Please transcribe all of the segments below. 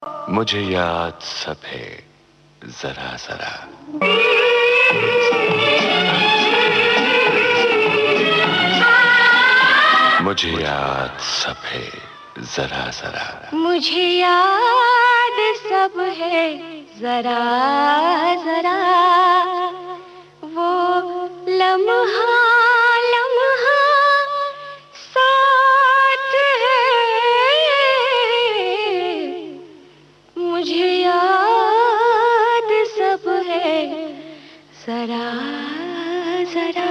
मुझे याद सब है जरा जरा। मुझे याद सब है जरा जरा। मुझे याद सब है जरा जरा। वो लम्हा लम्हा साथ है। मुझे याद सब है जरा जरा।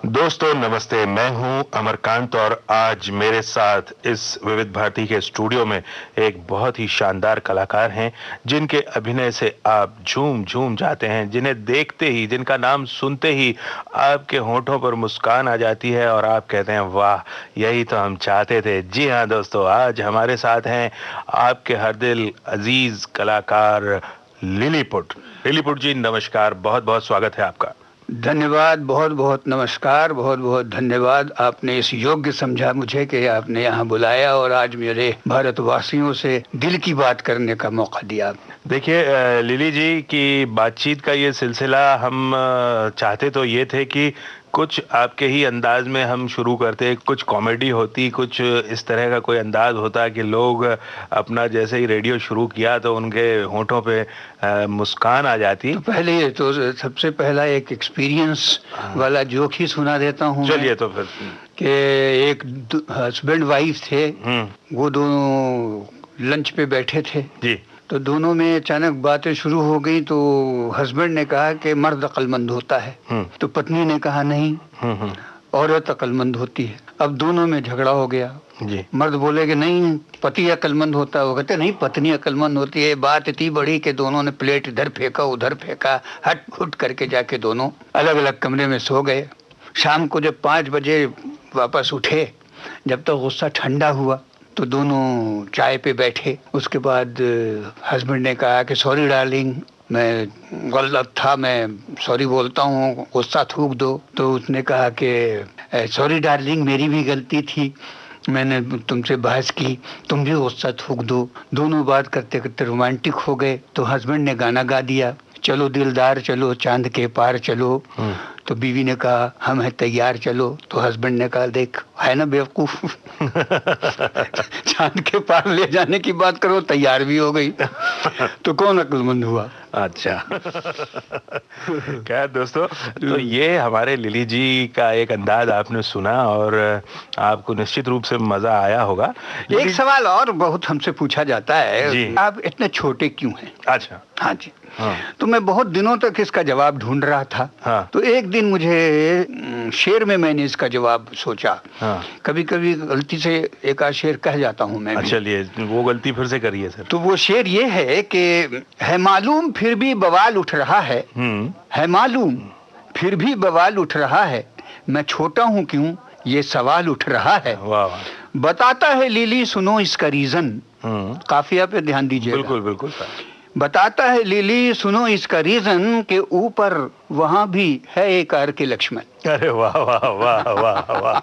दोस्तों नमस्ते, मैं हूं अमरकांत और आज मेरे साथ इस विविध भारती के स्टूडियो में एक बहुत ही शानदार कलाकार हैं जिनके अभिनय से आप झूम झूम जाते हैं, जिन्हें देखते ही, जिनका नाम सुनते ही आपके होठों पर मुस्कान आ जाती है और आप कहते हैं वाह, यही तो हम चाहते थे। जी हाँ दोस्तों, आज हमारे साथ हैं आपके हर दिल अजीज कलाकार लिलीपुट। लिलीपुट जी नमस्कार, बहुत बहुत स्वागत है आपका। धन्यवाद, बहुत बहुत नमस्कार, बहुत बहुत धन्यवाद। आपने इस योग्य समझा मुझे कि आपने यहाँ बुलाया और आज मेरे भारतवासियों से दिल की बात करने का मौका दिया। देखिए लिली जी की बातचीत का ये सिलसिला हम चाहते तो ये थे कि कुछ आपके ही अंदाज में हम शुरू करते, कुछ कॉमेडी होती, कुछ इस तरह का कोई अंदाज होता कि लोग अपना जैसे ही रेडियो शुरू किया तो उनके होठों पे मुस्कान आ जाती। तो पहले तो सबसे पहला एक एक्सपीरियंस वाला जोक ही सुना देता हूँ। चलिए तो फिर। कि एक हस्बैंड वाइफ थे, वो दोनों लंच पे बैठे थे जी। तो दोनों में अचानक बातें शुरू हो गई। तो हस्बैंड ने कहा कि मर्द अक्लमंद होता है, तो पत्नी ने कहा नहीं, औरत अक्लमंद होती है। अब दोनों में झगड़ा हो गया जी। मर्द बोले कि नहीं, पति अक्लमंद होता है। वो कहते नहीं, पत्नी अक्लमंद होती है। बात इतनी बड़ी कि दोनों ने प्लेट इधर फेंका उधर फेंका, हट फुट करके जाके दोनों अलग अलग कमरे में सो गए। शाम को जब 5 बजे वापस उठे, जब तक गुस्सा ठंडा हुआ तो दोनों चाय पे बैठे। उसके बाद हस्बैंड ने कहा कि सॉरी डार्लिंग, मैं गलत था, मैं सॉरी बोलता हूँ, गुस्सा थूक दो। तो उसने कहा कि सॉरी डार्लिंग, मेरी भी गलती थी, मैंने तुमसे बहस की, तुम भी गुस्सा थूक दो। दोनों बात करते करते रोमांटिक हो गए। तो हस्बैंड ने गाना गा दिया, चलो दिलदार चलो चांद के पार चलो। तो बीवी ने कहा हम हैं तैयार चलो। तो हस्बैंड ने कहा देख, है ना बेवकूफ, चांद के पार ले जाने की बात करो, तैयार भी हो गई, तो कौन अक्लमंद हुआ। अच्छा। क्या दोस्तों, तो ये हमारे लिली जी का एक अंदाज आपने सुना और आपको निश्चित रूप से मजा आया होगा। एक सवाल और बहुत हमसे पूछा जाता है, आप इतने छोटे क्यों हैं? अच्छा। हाँ जी। हाँ। तो मैं बहुत दिनों तक इसका जवाब ढूंढ रहा था। हाँ। तो एक दिन मुझे शेर में मैंने इसका जवाब सोचा। हाँ। कभी कभी गलती से एक आध शेर कह जाता हूँ मैं। चलिए वो गलती फिर से करिए सर। तो वो शेर ये है कि है मालूम फिर भी बवाल उठ रहा है मालूम फिर भी बवाल उठ रहा है, मैं छोटा हूँ क्यों ये सवाल उठ रहा है। वाह। बताता है लिली सुनो इसका रीजन। काफिया पे ध्यान दीजिए। बिल्कुल बिल्कुल सर। बताता है लिली सुनो इसका रीजन के ऊपर वहां भी है एक आर के लक्ष्मण। अरे वाह वाह वाह वाह वाह,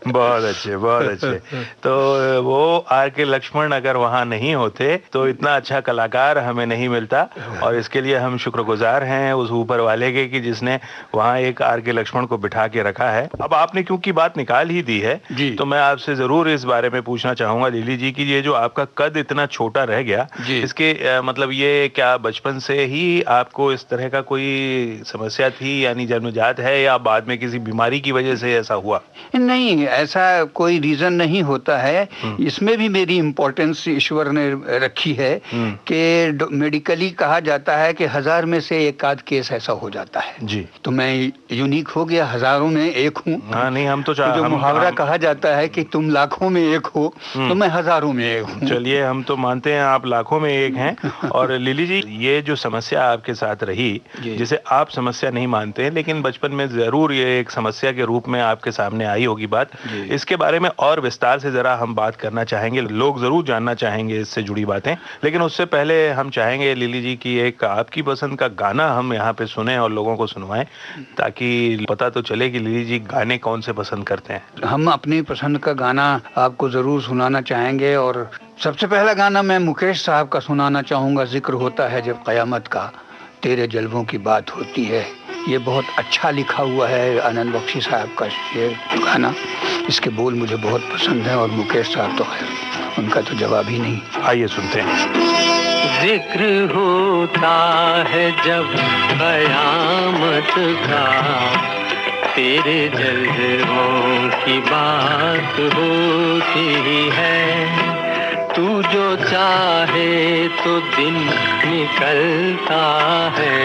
बहुत अच्छे बहुत अच्छे। तो वो आर के लक्ष्मण अगर वहाँ नहीं होते तो इतना अच्छा कलाकार हमें नहीं मिलता, और इसके लिए हम शुक्रगुजार हैं उस ऊपर वाले के कि जिसने वहाँ एक आर के लक्ष्मण को बिठा के रखा है। अब आपने क्योंकि बात निकाल ही दी है तो मैं आपसे जरूर इस बारे में पूछना चाहूंगा लिली जी की ये जो आपका कद इतना छोटा रह गया, इसके मतलब ये क्या बचपन से ही आपको इस तरह का कोई समस्या थी, यानी जन्मजात है, या बाद में किसी बीमारी की वजह से ऐसा हुआ? नहीं, ऐसा कोई रीजन नहीं होता है। इसमें भी मेरी इम्पोर्टेंस ईश्वर ने रखी है कि मेडिकली कहा जाता है कि 1000 में से एक आध केस ऐसा हो जाता है जी। तो मैं यूनिक हो गया, हजारों में एक हूँ। हाँ नहीं, हम तो जो मुहावरा कहा जाता है कि तुम लाखों में एक हो, तो मैं हजारों में एक हूँ। चलिए हम तो मानते हैं आप लाखों में एक हैं। और लिली जी, ये जो समस्या आपके साथ रही, जिसे आप समस्या नहीं मानते हैं लेकिन बचपन में जरूर ये एक समस्या के रूप में आपके सामने आई होगी बात, इसके बारे में और विस्तार से जरा हम बात करना चाहेंगे। लोग जरूर जानना चाहेंगे इससे जुड़ी बातें, लेकिन उससे पहले हम चाहेंगे लिली जी की एक आपकी पसंद का गाना हम यहाँ पे सुने और लोगों को सुनवाएं, ताकि पता तो चले कि लिली जी गाने कौन से पसंद करते हैं। हम अपनी पसंद का गाना आपको जरूर सुनाना चाहेंगे, और सबसे पहला गाना मैं मुकेश साहब का सुनाना चाहूँगा। जिक्र होता है जब क़यामत का, तेरे जलवों की बात होती है। ये बहुत अच्छा लिखा हुआ है आनंद बख्शी साहब का ये गाना। इसके बोल मुझे बहुत पसंद है, और मुकेश साहब तो खैर उनका तो जवाब ही नहीं। आइए सुनते हैं। जिक्र होता है जब क़यामत का, तेरे जलवों की बात होती है। तू जो चाहे तो दिन निकलता है,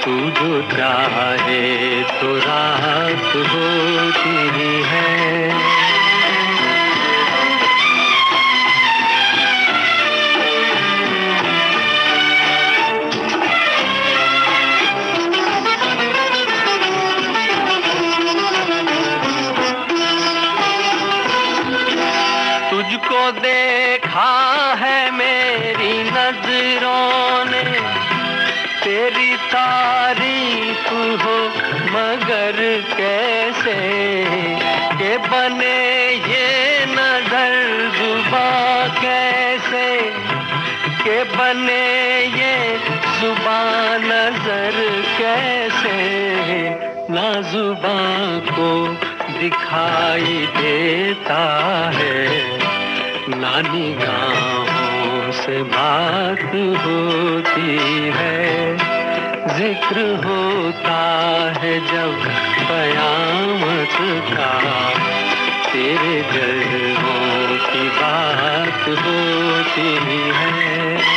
तू जो चाहे तो रात होती है। तुझको देखा है मेरी नजरों ने, तेरी तारीफ हो मगर कैसे, के बने ये नजर जुबां कैसे, के बने ये जुबां नजर कैसे, ना जुबां को दिखाई देता है, ना निगाहों से बात होती है। जिक्र होता है जब क़यामत का, तेरे जलवों की बात होती है।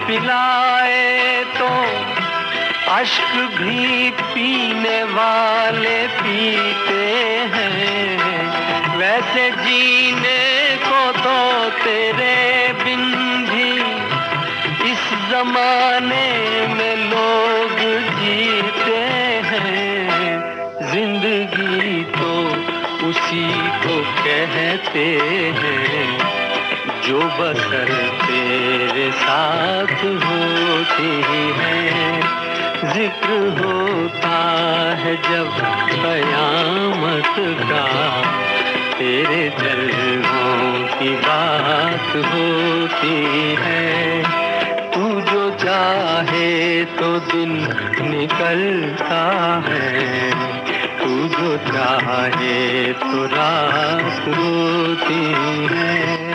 पिलाए तो अश्क भी पीने वाले पीते हैं, वैसे जीने को तो तेरे बिन भी इस जमाने में लोग जीते हैं। जिंदगी तो उसी को कहते हैं जो बसर तेरे साथ होती है। जिक्र होता है जब क़यामत का, तेरे जलवों की बात होती है। तू जो चाहे तो दिन निकलता है, तू जो चाहे तो रात होती है।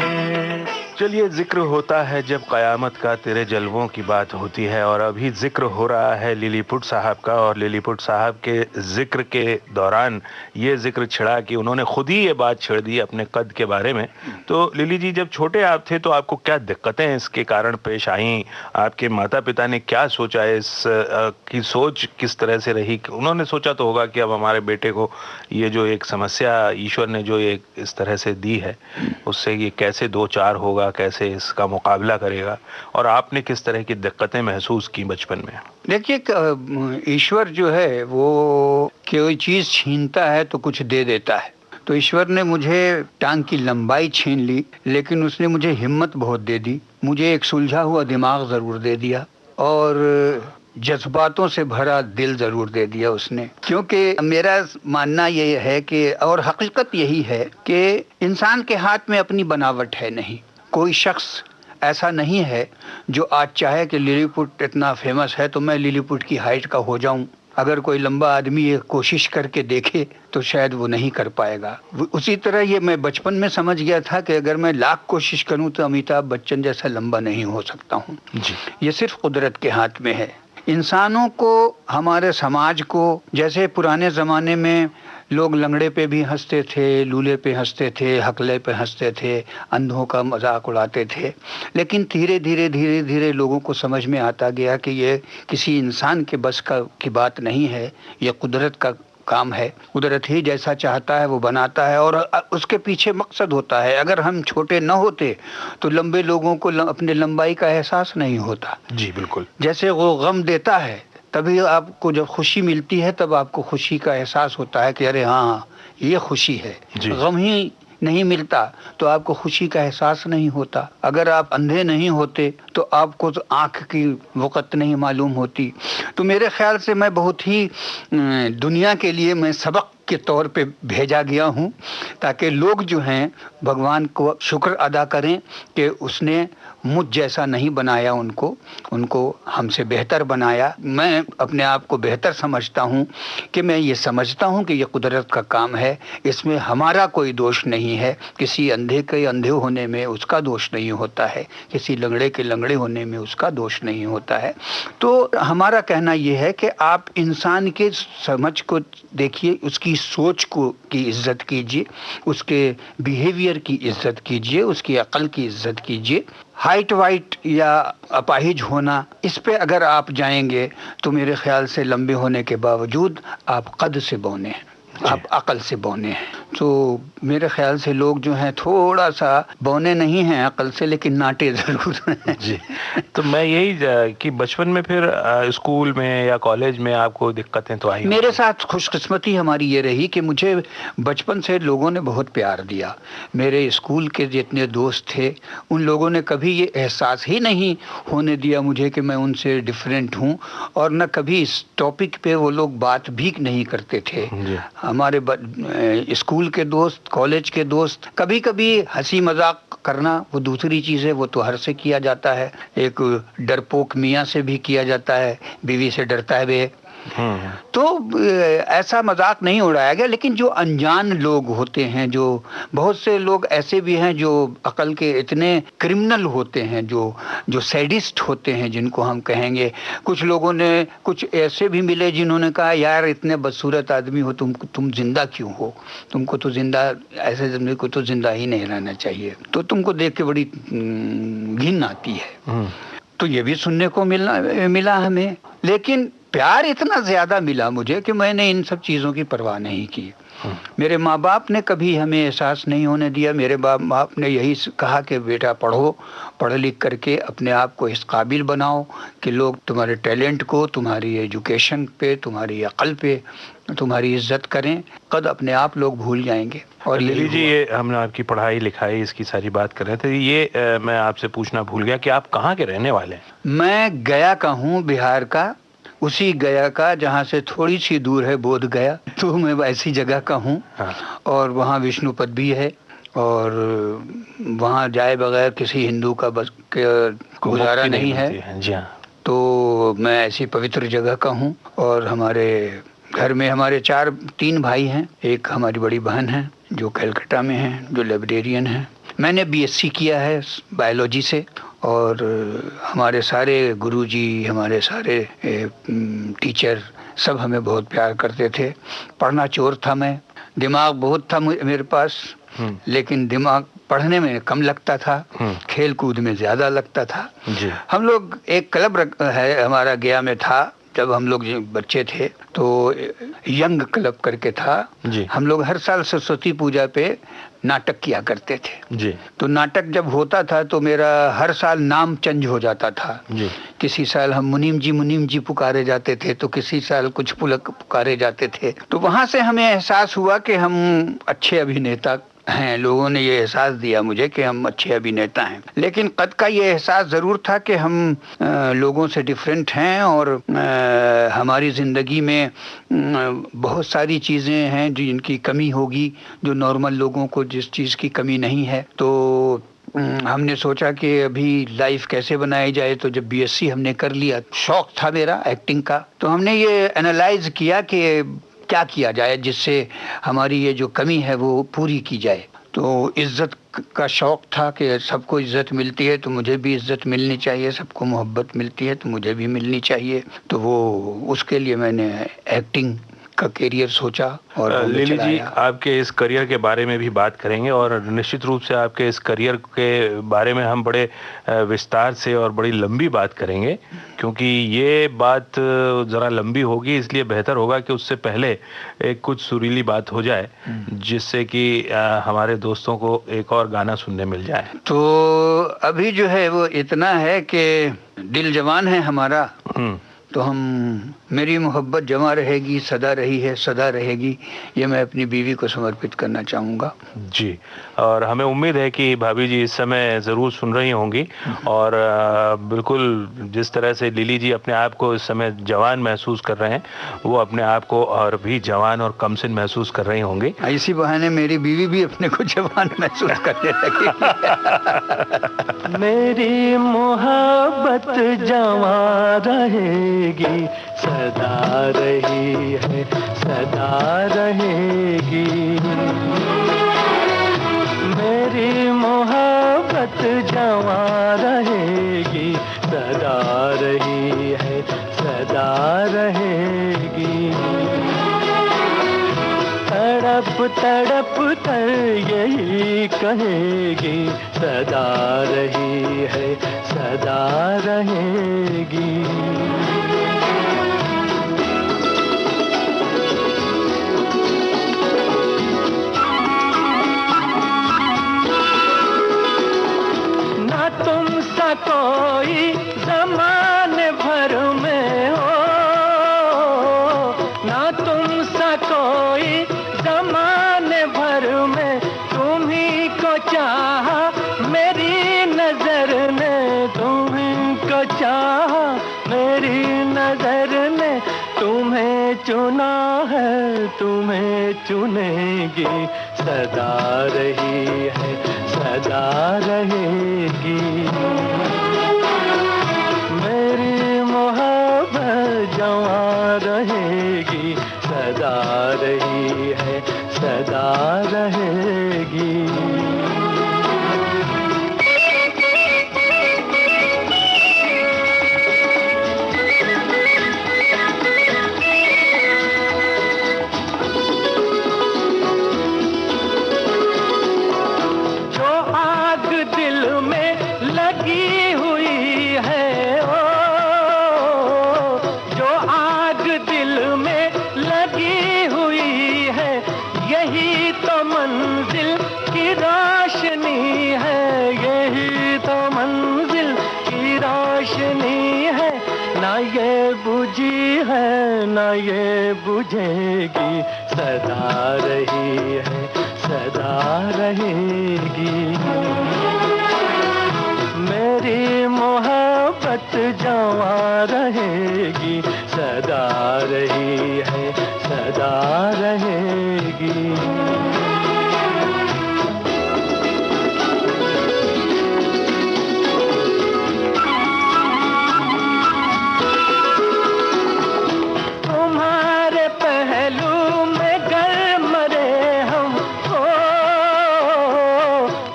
चलिए, जिक्र होता है जब क़यामत का, तेरे जलवों की बात होती है। और अभी जिक्र हो रहा है लिलीपुट साहब का, और लिलीपुट साहब के जिक्र के दौरान ये जिक्र छिड़ा कि उन्होंने खुद ही ये बात छेड़ दी अपने कद के बारे में। तो लिली जी, जब छोटे आप थे तो आपको क्या दिक्कतें इसके कारण पेश आईं? आपके माता पिता ने क्या सोचा? इस की सोच किस तरह से रही? उन्होंने सोचा तो होगा कि अब हमारे बेटे को ये जो एक समस्या ईश्वर ने जो एक इस तरह से दी है, उससे ये कैसे दो चार होगा, कैसे इसका मुकाबला करेगा, और आपने किस तरह की दिक्कतें महसूस की बचपन में? देखिए, ईश्वर जो है वो कोई चीज छीनता है तो कुछ दे देता है। तो ईश्वर ने मुझे टांग की लंबाई छीन ली, लेकिन उसने मुझे हिम्मत बहुत दे दी। मुझे एक सुलझा हुआ दिमाग जरूर दे दिया, और जज्बातों से भरा दिल जरूर दे दिया उसने। क्योंकि मेरा मानना ये है कि, और हकीकत यही है कि इंसान के हाथ में अपनी बनावट है नहीं। कोई शख्स ऐसा नहीं है जो आज चाहे कि लिलीपुट इतना फेमस है तो मैं लिलीपुट की हाइट का हो जाऊं। अगर कोई लंबा आदमी ये कोशिश करके देखे तो शायद वो नहीं कर पाएगा। उसी तरह ये मैं बचपन में समझ गया था कि अगर मैं लाख कोशिश करूं तो अमिताभ बच्चन जैसा लंबा नहीं हो सकता हूं। ये सिर्फ कुदरत के हाथ में है। इंसानों को, हमारे समाज को, जैसे पुराने ज़माने में लोग लंगड़े पे भी हंसते थे, लूले पे हंसते थे, हकले पे हंसते थे, अंधों का मजाक उड़ाते थे। लेकिन धीरे धीरे धीरे धीरे लोगों को समझ में आता गया कि ये किसी इंसान के बस की बात नहीं है, ये कुदरत का काम है। कुदरत ही जैसा चाहता है वो बनाता है, और उसके पीछे मकसद होता है। अगर हम छोटे न होते तो लंबे लोगों को अपने लंबाई का एहसास नहीं होता। जी बिल्कुल। जैसे वो गम देता है, तभी आपको जब खुशी मिलती है तब आपको खुशी का एहसास होता है कि अरे हाँ ये खुशी है। गम ही नहीं मिलता तो आपको खुशी का एहसास नहीं होता। अगर आप अंधे नहीं होते तो आपको तो आँख की वक़्त नहीं मालूम होती। तो मेरे ख्याल से मैं बहुत ही दुनिया के लिए मैं सबक के तौर पे भेजा गया हूँ, ताकि लोग जो हैं भगवान को शुक्र अदा करें कि उसने मुझ जैसा नहीं बनाया उनको हमसे बेहतर बनाया। मैं अपने आप को बेहतर समझता हूँ कि मैं ये समझता हूँ कि ये कुदरत का काम है, इसमें हमारा कोई दोष नहीं है। किसी अंधे के अंधे होने में उसका दोष नहीं होता है, किसी लंगड़े के लंगड़े होने में उसका दोष नहीं होता है। तो हमारा कहना ये है कि आप इंसान के समझ को देखिए, उसकी सोच को की इज्जत कीजिए, उसके बिहेवियर की इज्जत कीजिए, उसकी अक्ल की इज्जत कीजिए। हाइट वाइट या अपाहिज होना, इस पे अगर आप जाएंगे तो मेरे ख्याल से लंबे होने के बावजूद आप कद से बौने हैं, आप अकल से बौने हैं। तो मेरे ख्याल से लोग जो हैं थोड़ा सा बौने नहीं हैं अकल से, लेकिन नाटे जरूर हैं। जी। तो मैं यही कि बचपन में फिर स्कूल में या कॉलेज में आपको दिक्कतें तो आई? मेरे साथ खुशकिस्मती हमारी ये रही कि मुझे बचपन से लोगों ने बहुत प्यार दिया। मेरे स्कूल के जितने दोस्त थे उन लोगों ने कभी ये एहसास ही नहीं होने दिया मुझे कि मैं उनसे डिफरेंट हूँ, और न कभी इस टॉपिक पे वो लोग बात भी नहीं करते थे। हमारे स्कूल के दोस्त, कॉलेज के दोस्त, कभी कभी हंसी मजाक करना वो दूसरी चीज़ है, वो तो हर से किया जाता है। एक डरपोक मियाँ से भी किया जाता है, बीवी से डरता है वे। तो ऐसा मजाक नहीं उड़ाया गया। लेकिन जो अनजान लोग होते हैं, जो बहुत से लोग ऐसे भी हैं जो अकल के इतने क्रिमिनल होते हैं, जो सैडिस्ट होते हैं जिनको हम कहेंगे। कुछ लोगों ने, कुछ ऐसे भी मिले जिन्होंने कहा यार इतने बदसूरत आदमी हो, तुम जिंदा क्यों हो, तुमको तो जिंदा, ऐसे जिंदगी को तो जिंदा ही नहीं रहना चाहिए, तो तुमको देख के बड़ी घिन आती है। तो ये भी सुनने को मिला हमें। लेकिन प्यार इतना ज्यादा मिला मुझे कि मैंने इन सब चीजों की परवाह नहीं की। मेरे माँ बाप ने कभी हमें एहसास नहीं होने दिया। मेरे बाप ने यही कहा कि बेटा पढ़ो, पढ़ लिख करके अपने आप को इस काबिल बनाओ कि लोग तुम्हारे टैलेंट को, तुम्हारी एजुकेशन पे, तुम्हारी अकल पे तुम्हारी इज्जत करें। कद अपने आप लोग भूल जाएंगे। और लिली जी, ये हमने आपकी पढ़ाई लिखाई इसकी सारी बात कर रहे थे, ये मैं आपसे पूछना भूल गया कि आप कहाँ के रहने वाले हैं? मैं गया का हूँ, बिहार का, उसी गया का जहाँ से थोड़ी सी दूर है बोध गया। तो मैं ऐसी जगह का हूँ। हाँ। और वहाँ विष्णुपद भी है, और वहाँ जाए बगैर किसी हिंदू का बस गुजारा नहीं है। जी हाँ। तो मैं ऐसी पवित्र जगह का हूँ। और हमारे घर में हमारे 3 भाई हैं। एक हमारी बड़ी बहन है जो कलकत्ता में है, जो लाइब्रेरियन है। मैंने बीएससी किया है बायोलॉजी से। और हमारे सारे गुरुजी, हमारे सारे टीचर सब हमें बहुत प्यार करते थे। पढ़ना चोर था मैं, दिमाग बहुत था मेरे पास, लेकिन दिमाग पढ़ने में कम लगता था, खेल कूद में ज्यादा लगता था। जी। हम लोग एक क्लब है हमारा गया में था, जब हम लोग बच्चे थे तो यंग क्लब करके था। जी। हम लोग हर साल सरस्वती पूजा पे नाटक किया करते थे। जी। तो नाटक जब होता था तो मेरा हर साल नाम चेंज हो जाता था। जी। किसी साल हम मुनीम जी पुकारे जाते थे, तो किसी साल कुछ पुलक पुकारे जाते थे। तो वहां से हमें एहसास हुआ कि हम अच्छे अभिनेता हैं। लोगों ने ये एहसास दिया मुझे कि हम अच्छे अभिनेता हैं। लेकिन कद का ये एहसास ज़रूर था कि हम लोगों से डिफरेंट हैं, और हमारी ज़िंदगी में बहुत सारी चीज़ें हैं जिनकी कमी होगी, जो नॉर्मल लोगों को जिस चीज़ की कमी नहीं है। तो हमने सोचा कि अभी लाइफ कैसे बनाई जाए। तो जब बीएससी हमने कर लिया, शौक था मेरा एक्टिंग का, तो हमने ये एनालाइज किया कि क्या किया जाए जिससे हमारी ये जो कमी है वो पूरी की जाए। तो इज्जत का शौक था कि सबको इज्जत मिलती है तो मुझे भी इज्जत मिलनी चाहिए, सबको मोहब्बत मिलती है तो मुझे भी मिलनी चाहिए। तो वो उसके लिए मैंने एक्टिंग का करियर सोचा और लिली जी, चलाया। आपके इस करियर के बारे में भी बात करेंगे और निश्चित रूप से आपके इस करियर के बारे में हम बड़े विस्तार से और बड़ी लंबी बात करेंगे, क्योंकि ये बात ज़रा लंबी होगी, इसलिए बेहतर होगा कि उससे पहले एक कुछ सुरीली बात हो जाए, जिससे कि हमारे दोस्तों को एक और गाना सुनने मिल जाए। तो अभी जो है वो इतना है कि दिल जवान है हमारा, तो हम मेरी मोहब्बत जवां रहेगी, सदा रही है, सदा रहेगी, ये मैं अपनी बीवी को समर्पित करना चाहूँगा। जी, और हमें उम्मीद है कि भाभी जी इस समय ज़रूर सुन रही होंगी और बिल्कुल जिस तरह से लिली जी अपने आप को इस समय जवान महसूस कर रहे हैं, वो अपने आप को और भी जवान और कमसिन महसूस कर रही होंगी। इसी बहाने मेरी बीवी भी अपने को जवान महसूस करने लगी। मेरी मोहब्बत जवां रहेगी, सदा रही है, सदा रहेगी। मेरी मोहब्बत जवां रहेगी, सदा रही है, सदा रहेगी। तड़प तड़प कर यही कहेगी, सदा रही है, सदा रहेगी। ना तुम सा कोई ज़माने भर में हो, ना तुम सा कोई ज़माने भर में, तुम्ही को चाहा मेरी नजर ने, तुम्ही को चाहा मेरी नजर ने, तुम्हें चुना है, तुम्हें चुनेगी, सदा रही है, सदा रहेगी। मेरी मोहब्बत जवां रहेगी, सदा रही है, सदा रहेगी। जो आग दिल में लगी हुई है, ओ, जो आग दिल में लगी हुई है, यही तो मंजिल की रोशनी है, यही तो मंजिल की रोशनी है। ना ये बुझी है, ना ये बुझेगी, सदा रही है, सदा रहेगी। मेरी मोहब्बत जवां रहेगी, सदा रही है, सदा रहेगी। तुम्हारे पहलू में गर मरे हम, ओ,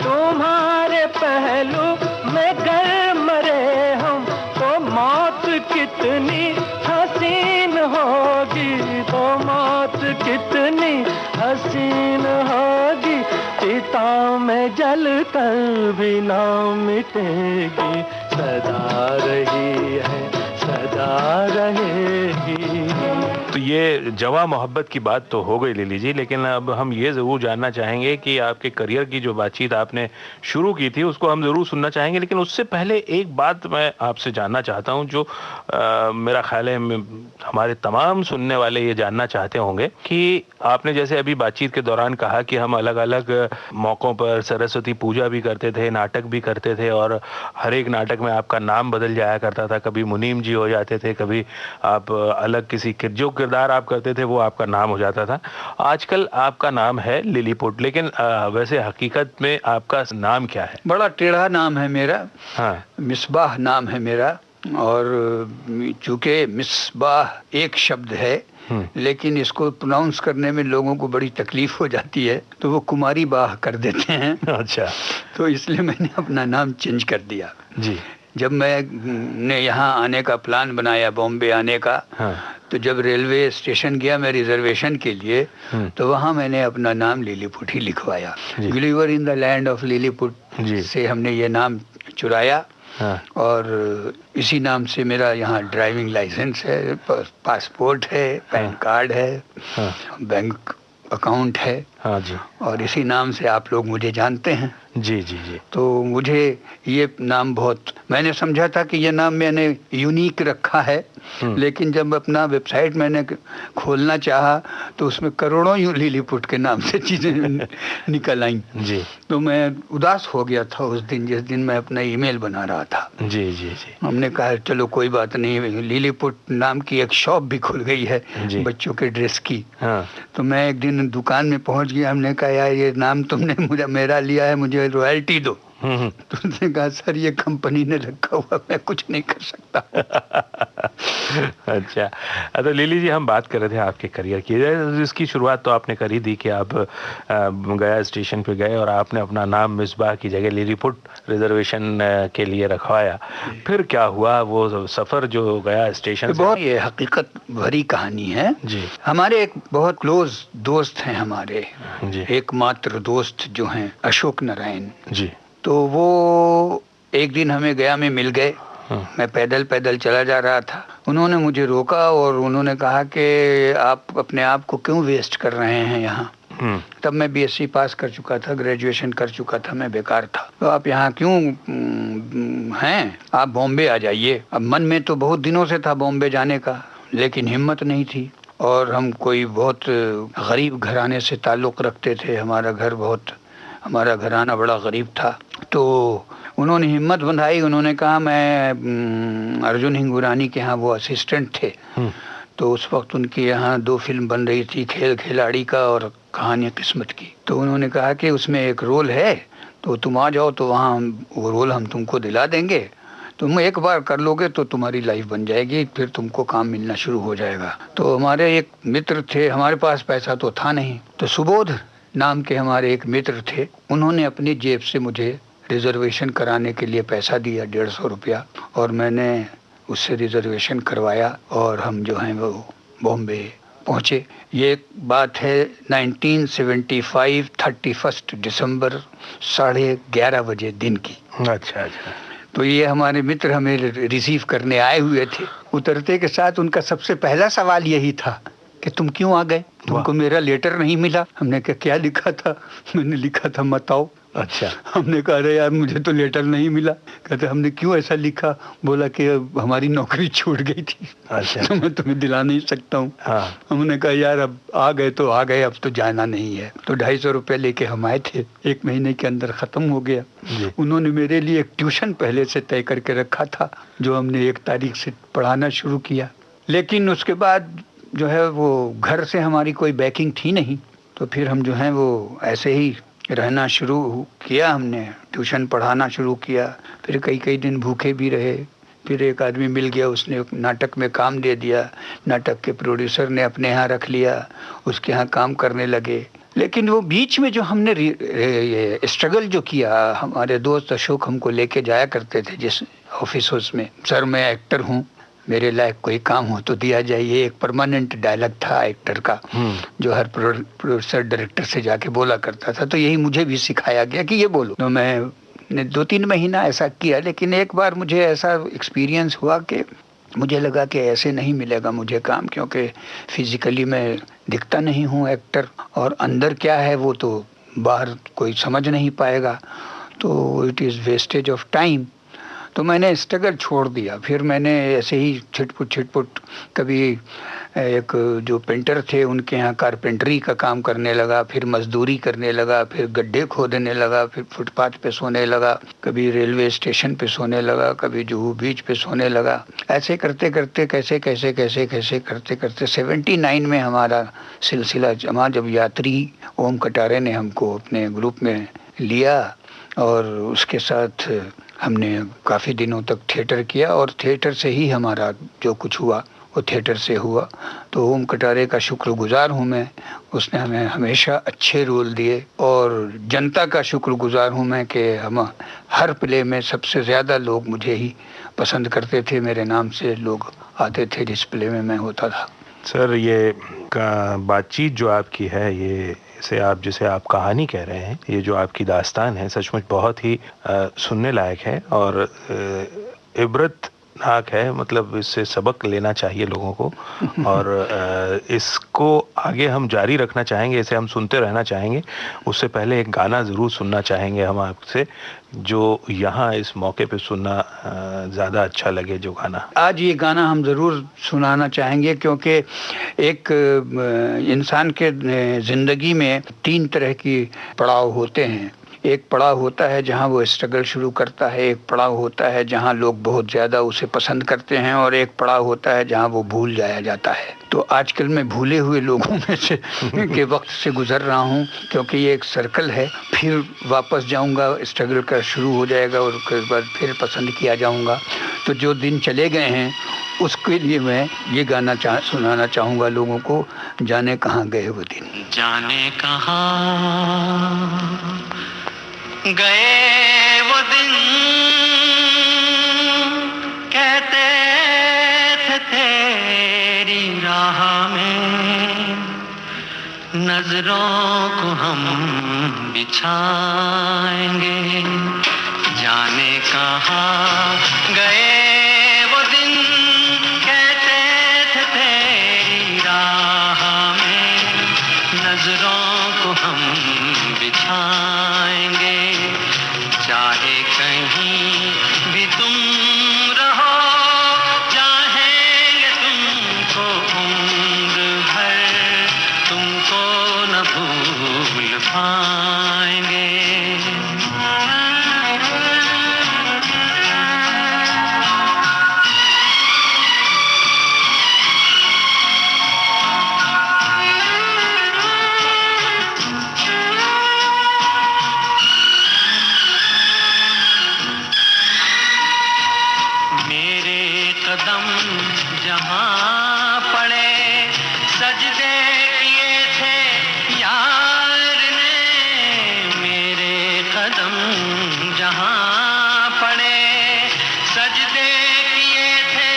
तुम्हारे पहलू में गर मरे हम, तो मौत कितनी हसीन होगी, तो मौत कितनी हसीन होगी, चिता में जल कर भी ना मिटेगी, सदा रही है, सदा रहेगी। तो ये जवां मोहब्बत की बात तो हो गई लिली जी, लेकिन अब हम ये ज़रूर जानना चाहेंगे कि आपके करियर की जो बातचीत आपने शुरू की थी उसको हम ज़रूर सुनना चाहेंगे, लेकिन उससे पहले एक बात मैं आपसे जानना चाहता हूं जो मेरा ख्याल है हमारे तमाम सुनने वाले ये जानना चाहते होंगे कि आपने जैसे अभी बातचीत के दौरान कहा कि हम अलग अलग मौक़ों पर सरस्वती पूजा भी करते थे, नाटक भी करते थे और हर एक नाटक में आपका नाम बदल जाया करता था, कभी मुनीम जी हो जाते थे, कभी आप अलग किसी जो किरदार आप करते थे वो आपका नाम हो जाता था। आजकल आपका नाम है लिलीपुट, लेकिन वैसे हकीकत में आपका नाम क्या है? बड़ा टेढ़ा नाम है मेरा। हाँ, मिसबाह नाम है मेरा, और चूँकि मिसबाह एक शब्द है लेकिन इसको प्रोनाउंस करने में लोगों को बड़ी तकलीफ हो जाती है, तो वो कुमारी बाह कर देते हैं। अच्छा, तो इसलिए मैंने अपना नाम चेंज कर दिया जी। जब मैंने यहाँ आने का प्लान बनाया, बॉम्बे आने का, हाँ। तो जब रेलवे स्टेशन गया मैं रिजर्वेशन के लिए, तो वहाँ मैंने अपना नाम लिलीपुट ही लिखवाया। Gulliver in the land of Lilliput से हमने ये नाम चुराया। हाँ। और इसी नाम से मेरा यहाँ ड्राइविंग लाइसेंस है, पासपोर्ट है, पैन कार्ड है, हाँ। बैंक अकाउंट है। हाँ जी। और इसी नाम से आप लोग मुझे जानते हैं। जी जी जी। तो मुझे ये नाम बहुत, मैंने समझा था कि ये नाम मैंने यूनिक रखा है, लेकिन जब अपना वेबसाइट मैंने खोलना चाहा तो उसमें करोड़ों लिलीपुट के नाम से चीज़ें निकल आई। जी। तो मैं उदास हो गया था उस दिन, जिस दिन मैं अपना ईमेल बना रहा था। जी जी जी। हमने कहा चलो कोई बात नहीं, लिलीपुट नाम की एक शॉप भी खुल गई है बच्चों के ड्रेस की। हाँ। तो मैं एक दिन दुकान में पहुंच गया, हमने कहा यार ये नाम तुमने मेरा लिया है, मुझे रॉयल्टी दो। तो उसने कहा सर ये कंपनी ने रखा हुआ, मैं कुछ नहीं कर सकता। अच्छा, तो लिली जी हम बात कर रहे थे आपके करियर की। इसकी शुरुआत तो आपने कर ही दी कि आप गया स्टेशन पे गए और आपने अपना नाम मिसबाह की जगह लिलीपुट रिजर्वेशन के लिए रखवाया। फिर क्या हुआ, वो सफ़र जो गया स्टेशन से? बहुत ये हकीकत भरी कहानी है जी। हमारे एक बहुत क्लोज दोस्त हैं हमारे जी, एकमात्र दोस्त जो हैं अशोक नारायण जी। तो वो एक दिन हमें गया में मिल गए। मैं पैदल पैदल चला जा रहा था, उन्होंने मुझे रोका और उन्होंने कहा कि आप अपने आप को क्यों वेस्ट कर रहे हैं यहाँ। तब मैं बीएससी पास कर चुका था, ग्रेजुएशन कर चुका था, मैं बेकार था। तो आप यहाँ क्यों हैं, आप बॉम्बे आ जाइए। अब मन में तो बहुत दिनों से था बॉम्बे जाने का, लेकिन हिम्मत नहीं थी। और हम कोई बहुत गरीब घराने से ताल्लुक़ रखते थे, हमारा घराना बड़ा गरीब था। तो उन्होंने हिम्मत बंधाई, उन्होंने कहा, मैं अर्जुन हिंगुरानी के यहाँ वो असिस्टेंट थे। तो उस वक्त उनके यहाँ 2 फिल्म बन रही थी, खेल खिलाड़ी का और कहानी किस्मत की। तो उन्होंने कहा कि उसमें एक रोल है, तो तुम आ जाओ, तो वहाँ वो रोल हम तुमको दिला देंगे, तुम एक बार कर लोगे तो तुम्हारी लाइफ बन जाएगी, फिर तुमको काम मिलना शुरू हो जाएगा। तो हमारे एक मित्र थे, हमारे पास पैसा तो था नहीं, तो सुबोध नाम के हमारे एक मित्र थे, उन्होंने अपनी जेब से मुझे रिजर्वेशन कराने के लिए पैसा दिया 150 रुपया, और मैंने उससे रिजर्वेशन करवाया और हम जो हैं वो बॉम्बे पहुँचे। ये बात है 1975 31 दिसंबर 11:30 बजे दिन की। अच्छा अच्छा। तो ये हमारे मित्र हमें रिसीव करने आए हुए थे। उतरते के साथ उनका सबसे पहला सवाल यही था कि तुम क्यों आ गए, तुमको मेरा लेटर नहीं मिला। हमने कहा क्या लिखा था? मैंने लिखा था मत आओ। अच्छा। हमने कहा अरे यार मुझे तो लेटर नहीं मिला। कहते हमने क्यों ऐसा लिखा? बोला कि हमारी नौकरी छूट गई थी। अच्छा। तो मैं तुम्हें दिला नहीं सकता हूँ। हाँ। हमने कहा यार अब आ गए तो आ गए, अब तो जाना नहीं है। तो 250 रुपये लेके हम आए थे, 1 महीने के अंदर ख़त्म हो गया। उन्होंने मेरे लिए एक ट्यूशन पहले से तय करके रखा था, जो हमने 1 तारीख से पढ़ाना शुरू किया। लेकिन उसके बाद जो है वो घर से हमारी कोई बैकिंग थी नहीं, तो फिर हम जो हैं वो ऐसे ही रहना शुरू किया। हमने ट्यूशन पढ़ाना शुरू किया, फिर कई दिन भूखे भी रहे। फिर एक आदमी मिल गया, उसने नाटक में काम दे दिया, नाटक के प्रोड्यूसर ने अपने यहाँ रख लिया, उसके यहाँ काम करने लगे। लेकिन वो बीच में जो हमने स्ट्रगल जो किया, हमारे दोस्त अशोक हमको लेके जाया करते थे जिस ऑफिस में, सर मैं एक्टर हूँ, मेरे लायक कोई काम हो तो दिया जाए। ये एक परमानेंट डायलॉग था एक्टर का, जो हर प्रोड्यूसर डायरेक्टर से जाके बोला करता था। तो यही मुझे भी सिखाया गया कि ये बोलो। तो मैंने 2-3 महीना ऐसा किया, लेकिन एक बार मुझे ऐसा एक्सपीरियंस हुआ कि मुझे लगा कि ऐसे नहीं मिलेगा मुझे काम, क्योंकि फिजिकली मैं दिखता नहीं हूँ एक्टर, और अंदर क्या है वो तो बाहर कोई समझ नहीं पाएगा, तो it is wastage of time. तो मैंने स्ट्रगल छोड़ दिया। फिर मैंने ऐसे ही छिटपुट कभी एक जो पेंटर थे उनके यहाँ कारपेंटरी का काम करने लगा, फिर मजदूरी करने लगा, फिर गड्ढे खोदने लगा, फिर फुटपाथ पे सोने लगा, कभी रेलवे स्टेशन पे सोने लगा, कभी जुहू बीच पे सोने लगा। ऐसे करते करते कैसे करते करते 79 में हमारा सिलसिला जमा, जब यात्री ओम कटारे ने हमको अपने ग्रुप में लिया, और उसके साथ हमने काफ़ी दिनों तक थिएटर किया, और थिएटर से ही हमारा जो कुछ हुआ वो थिएटर से हुआ। तो ओम कटारे का शुक्रगुजार हूँ मैं, उसने हमें हमेशा अच्छे रोल दिए, और जनता का शुक्रगुजार हूँ मैं कि हम हर प्ले में सबसे ज़्यादा लोग मुझे ही पसंद करते थे, मेरे नाम से लोग आते थे जिस प्ले में मैं होता था। सर ये बातचीत जो आपकी है, ये इसे आप जिसे आप कहानी कह रहे हैं, ये जो आपकी दास्तान है सचमुच बहुत ही सुनने लायक है और इबरतनाक है। मतलब इससे सबक लेना चाहिए लोगों को और इसको आगे हम जारी रखना चाहेंगे, इसे हम सुनते रहना चाहेंगे। उससे पहले एक गाना ज़रूर सुनना चाहेंगे हम आपसे, जो यहाँ इस मौके पे सुनना ज़्यादा अच्छा लगे। जो गाना आज ये गाना हम ज़रूर सुनाना चाहेंगे, क्योंकि एक इंसान के ज़िंदगी में 3 तरह की पड़ाव होते हैं। एक पड़ाव होता है जहाँ वो स्ट्रगल शुरू करता है, एक पड़ाव होता है जहाँ लोग बहुत ज़्यादा उसे पसंद करते हैं, और एक पड़ाव होता है जहाँ वो भूल जाया जाता है। तो आजकल मैं भूले हुए लोगों में से के वक्त से गुजर रहा हूँ, क्योंकि ये एक सर्कल है। फिर वापस जाऊँगा, स्ट्रगल का शुरू हो जाएगा और उसके बाद फिर पसंद किया जाऊँगा। तो जो दिन चले गए हैं उसके लिए मैं ये गाना सुनाना चाहूँगा लोगों को, जाने कहाँ गए वो दिन। जाने कहाँ गए वो दिन, कहते थे तेरी राह में नजरों को हम बिछाएंगे। जाने कहाँ गए वो दिन, कहते थे तेरी राह में नजरों को हम बिछाएंगे। चाहे कहीं भी तुम रहो, चाहेंगे तुमको उम्र भर, तुमको न भूल पाएंगे। कदम जहाँ पड़े सजदे किए थे यार ने, मेरे कदम जहाँ पड़े सजदे किए थे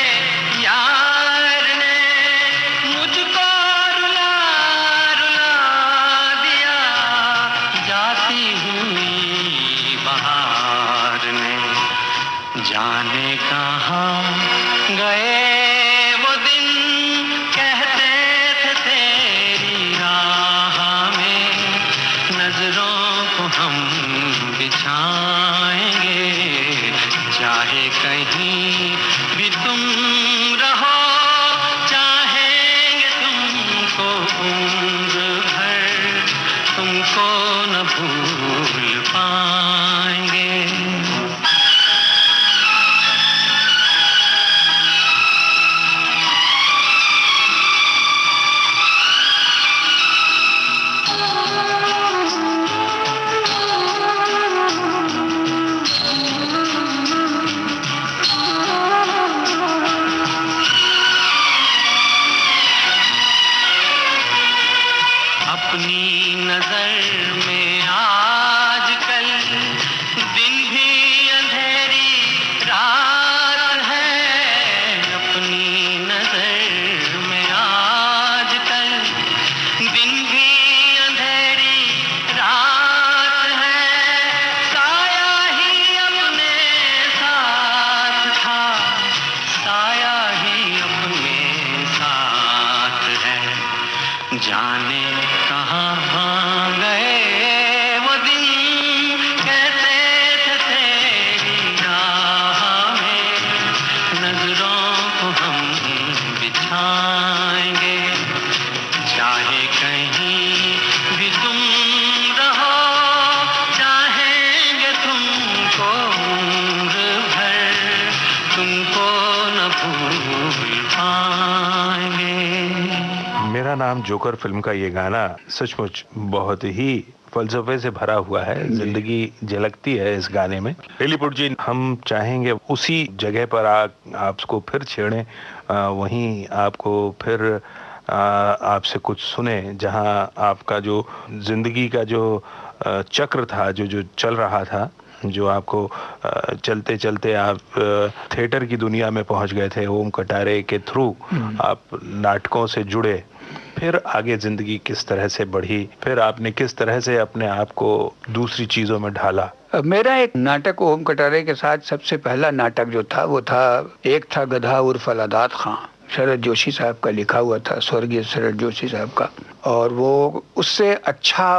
यार ने, मुझको रुला रुला दिया जाती हुई बहार ने। जाने कहाँ गए वो दिन, कहते थे तेरी राह में नजरों को हम बिछाएंगे। चाहे कहीं भी तुम रहो, चाहेंगे तुमको उम्र भर, तुमको न भूल पाएंगे। अपनी नजर में आजकल दिन भी अंधेरी रात है। अपनी नजर में आजकल दिन भी अंधेरी रात है। साया ही अपने साथ था, साया ही अपने साथ है। जाने कहाँ गए वो दिन, कहते थे तेरी राह में नजरों को हम बिछाएंगे। चाहे कहीं भी तुम रहो, चाहेंगे तुमको उम्र भर, तुमको न भूल पाएंगे। मेरा नाम जोकर फिल्म का ये गाना सचमुच बहुत ही फलसफे से भरा हुआ है। जिंदगी झलकती है इस गाने में। लिलीपुट जी, हम चाहेंगे उसी जगह पर आपको फिर छेड़ें, वहीं आपको फिर आपसे कुछ सुने, जहां आपका जो जिंदगी का जो चक्र था, जो चल रहा था, जो आपको चलते चलते आप थिएटर की दुनिया में पहुंच गए थे, ओम कटारे के थ्रू आप नाटकों से जुड़े, फिर आगे जिंदगी किस तरह से बढ़ी, फिर आपने किस तरह से अपने आप को दूसरी चीजों में ढाला? मेरा एक नाटक ओम कटारे के साथ सबसे पहला नाटक जो था वो था, एक था गधा उर्फ अलादात खां, शरद जोशी साहब का लिखा हुआ था, स्वर्गीय शरद जोशी साहब का, और वो उससे अच्छा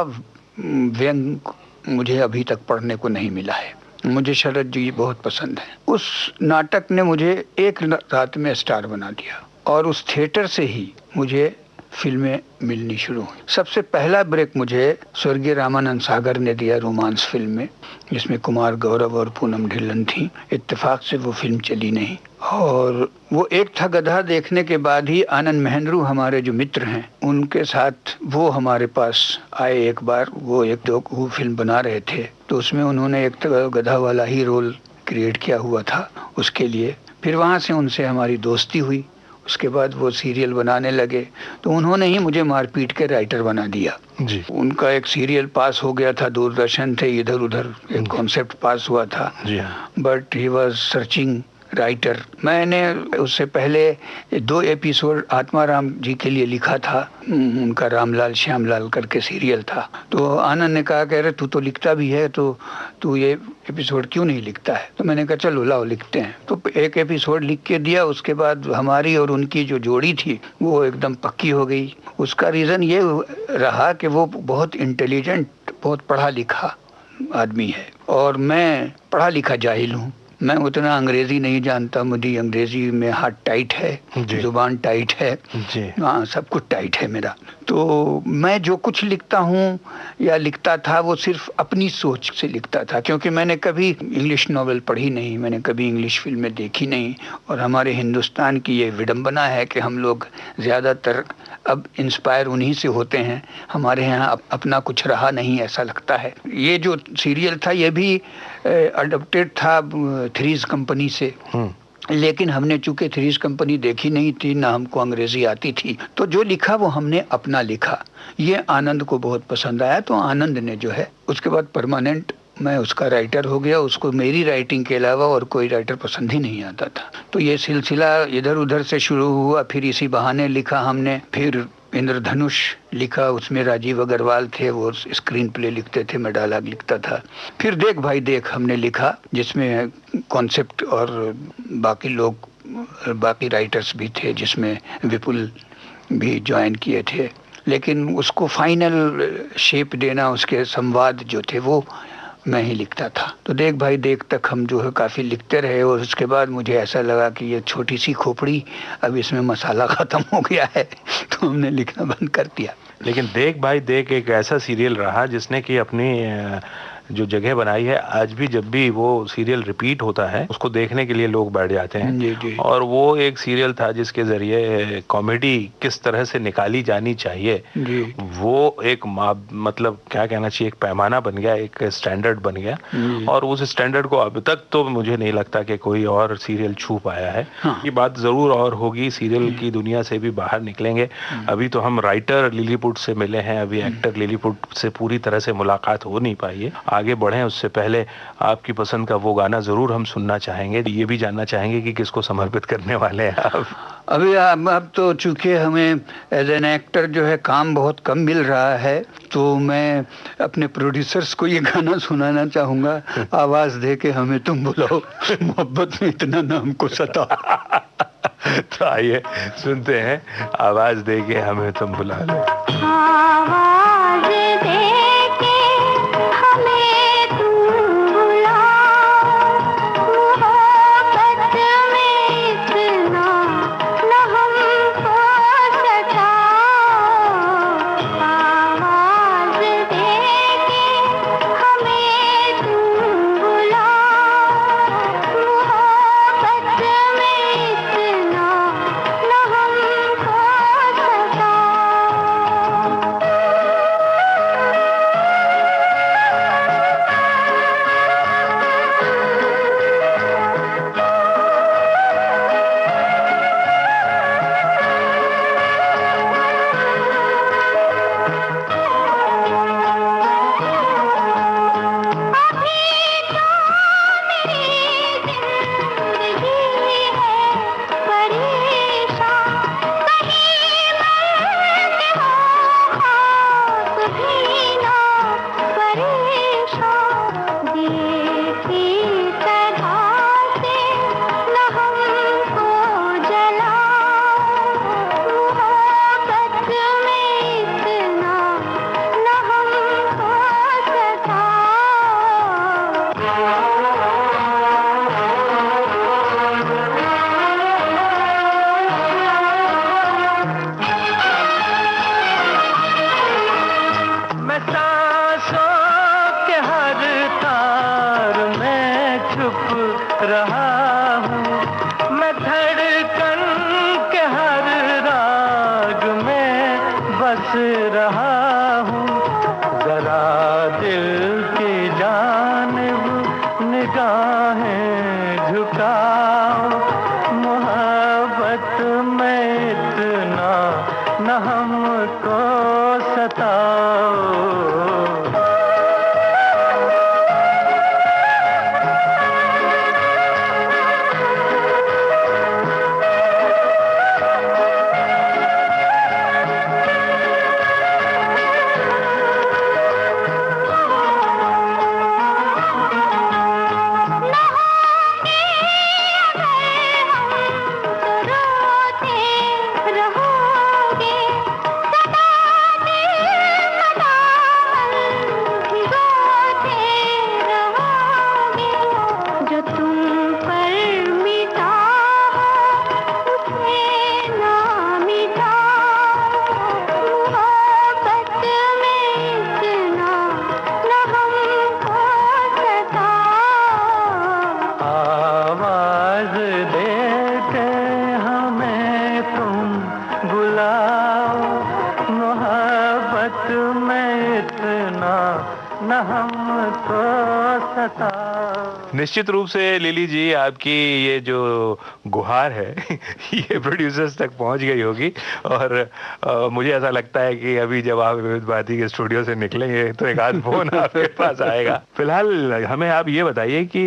व्यंग मुझे अभी तक पढ़ने को नहीं मिला है। मुझे शरद जी बहुत पसंद है। उस नाटक ने मुझे एक रात में स्टार बना दिया और उस थिएटर से ही मुझे फिल्में मिलनी शुरू हुई। सबसे पहला ब्रेक मुझे स्वर्गीय रामानंद सागर ने दिया रोमांस फिल्म में, जिसमें कुमार गौरव और पूनम ढिल्लन थी। इत्तेफाक से वो फिल्म चली नहीं। और वो एक था गधा देखने के बाद ही आनंद महेंद्रू हमारे जो मित्र हैं उनके साथ वो हमारे पास आए एक बार। वो एक डॉक्यू फिल्म बना रहे थे, तो उसमें उन्होंने एक गधा वाला ही रोल क्रिएट किया हुआ था उसके लिए। फिर वहाँ से उनसे हमारी दोस्ती हुई। उसके बाद वो सीरियल बनाने लगे, तो उन्होंने ही मुझे मारपीट के राइटर बना दिया जी। उनका एक सीरियल पास हो गया था, दूरदर्शन थे, इधर उधर एक कॉन्सेप्ट पास हुआ था, but he was searching writer. मैंने उससे पहले 2 एपिसोड आत्माराम जी के लिए लिखा था, उनका रामलाल श्यामलाल करके सीरियल था। तो आनंद ने कहा, कह रहे तू तो लिखता भी है, तो तू ये एपिसोड क्यों नहीं लिखता है? तो मैंने कहा चलो लाओ लिखते हैं। तो एक एपिसोड लिख के दिया। उसके बाद हमारी और उनकी जो जोड़ी थी वो एकदम पक्की हो गई। उसका रीज़न ये रहा कि वो बहुत इंटेलिजेंट, बहुत पढ़ा लिखा आदमी है और मैं पढ़ा लिखा जाहिल हूँ। मैं उतना अंग्रेजी नहीं जानता, मुझे अंग्रेजी में हाथ टाइट है, जुबान टाइट है, हाँ सब कुछ टाइट है मेरा। तो मैं जो कुछ लिखता हूँ या लिखता था वो सिर्फ अपनी सोच से लिखता था, क्योंकि मैंने कभी इंग्लिश नॉवेल पढ़ी नहीं, मैंने कभी इंग्लिश फिल्में देखी नहीं। और हमारे हिंदुस्तान की ये विडंबना है कि हम लोग ज़्यादातर अब इंस्पायर उन्हीं से होते हैं। हमारे यहाँ अपना कुछ रहा नहीं, ऐसा लगता है। ये जो सीरियल था ये भी अडॉप्टेड था थ्रीज कंपनी से, लेकिन हमने चूंकि थ्रीज कंपनी देखी नहीं थी, ना हमको अंग्रेजी आती थी, तो जो लिखा वो हमने अपना लिखा। ये आनंद को बहुत पसंद आया, तो आनंद ने जो है उसके बाद परमानेंट मैं उसका राइटर हो गया। उसको मेरी राइटिंग के अलावा और कोई राइटर पसंद ही नहीं आता था। तो ये सिलसिला इधर उधर से शुरू हुआ। फिर इसी बहाने लिखा हमने। फिर इंद्रधनुष लिखा, उसमें राजीव अग्रवाल थे, वो स्क्रीन प्ले लिखते थे, मैं डायलॉग लिखता था। फिर देख भाई देख हमने लिखा, जिसमें कॉन्सेप्ट और बाकी लोग, बाकी राइटर्स भी थे, जिसमें विपुल भी ज्वाइन किए थे। लेकिन उसको फाइनल शेप देना, उसके संवाद जो थे वो मैं ही लिखता था। तो देख भाई देख तक हम जो है काफ़ी लिखते रहे। और उसके बाद मुझे ऐसा लगा कि ये छोटी सी खोपड़ी, अब इसमें मसाला ख़त्म हो गया है, तो हमने लिखना बंद कर दिया। लेकिन देख भाई देख एक ऐसा सीरियल रहा जिसने कि अपनी जो जगह बनाई है। आज भी जब भी वो सीरियल रिपीट होता है उसको देखने के लिए लोग बैठ जाते हैं। जी जी। और वो एक सीरियल था जिसके जरिए कॉमेडी किस तरह से निकाली जानी चाहिए जी। वो एक मतलब क्या कहना चाहिए, एक पैमाना बन गया, एक स्टैंडर्ड बन गया। और उस स्टैंडर्ड को अब तक तो मुझे नहीं लगता कि कोई और सीरियल छू पाया है। हाँ। ये बात जरूर और होगी, सीरियल की दुनिया से भी बाहर निकलेंगे। अभी तो हम राइटर लिलीपुट से मिले हैं, अभी एक्टर लिलीपुट से पूरी तरह से मुलाकात हो नहीं पाई है। आगे बढ़ें उससे पहले आपकी पसंद का वो गाना जरूर हम सुनना चाहेंगे। ये भी जानना चाहेंगे कि किसको समर्पित करने वाले हैं आप। अभी अब तो चूंकि हमें एज एन एक्टर जो है काम बहुत कम मिल रहा है, तो मैं अपने प्रोड्यूसर्स को ये गाना सुनाना चाहूँगा, आवाज़ दे के हमें तुम बुलाओ, मोहब्बत में इतना ना हमको सताओ। तो आइए सुनते हैं, आवाज़ दे के हमें तुम बुला लो। आवाज़ दे के हमें तुम बुलाओ, मोहब्बत में इतना न हमको सताओ। आवाज़ दे के हमें तुम बुलाओ, मोहब्बत में इतना न हमको सताओ। छुप रहा हूँ, मैं धड़कन के हर राग में बस रहा हूँ। जरा दिल की जानिब निगाहें झुकाओ, मोहब्बत में इतना न हमको सताओ। निश्चित रूप से लिली जी आपकी ये जो गुहार है ये प्रोड्यूसर्स तक पहुंच गई होगी और मुझे ऐसा लगता है कि अभी जब आप विविध भारती के स्टूडियो से निकलेंगे तो एक आध फोन आपके पास आएगा। फिलहाल हमें आप ये बताइए कि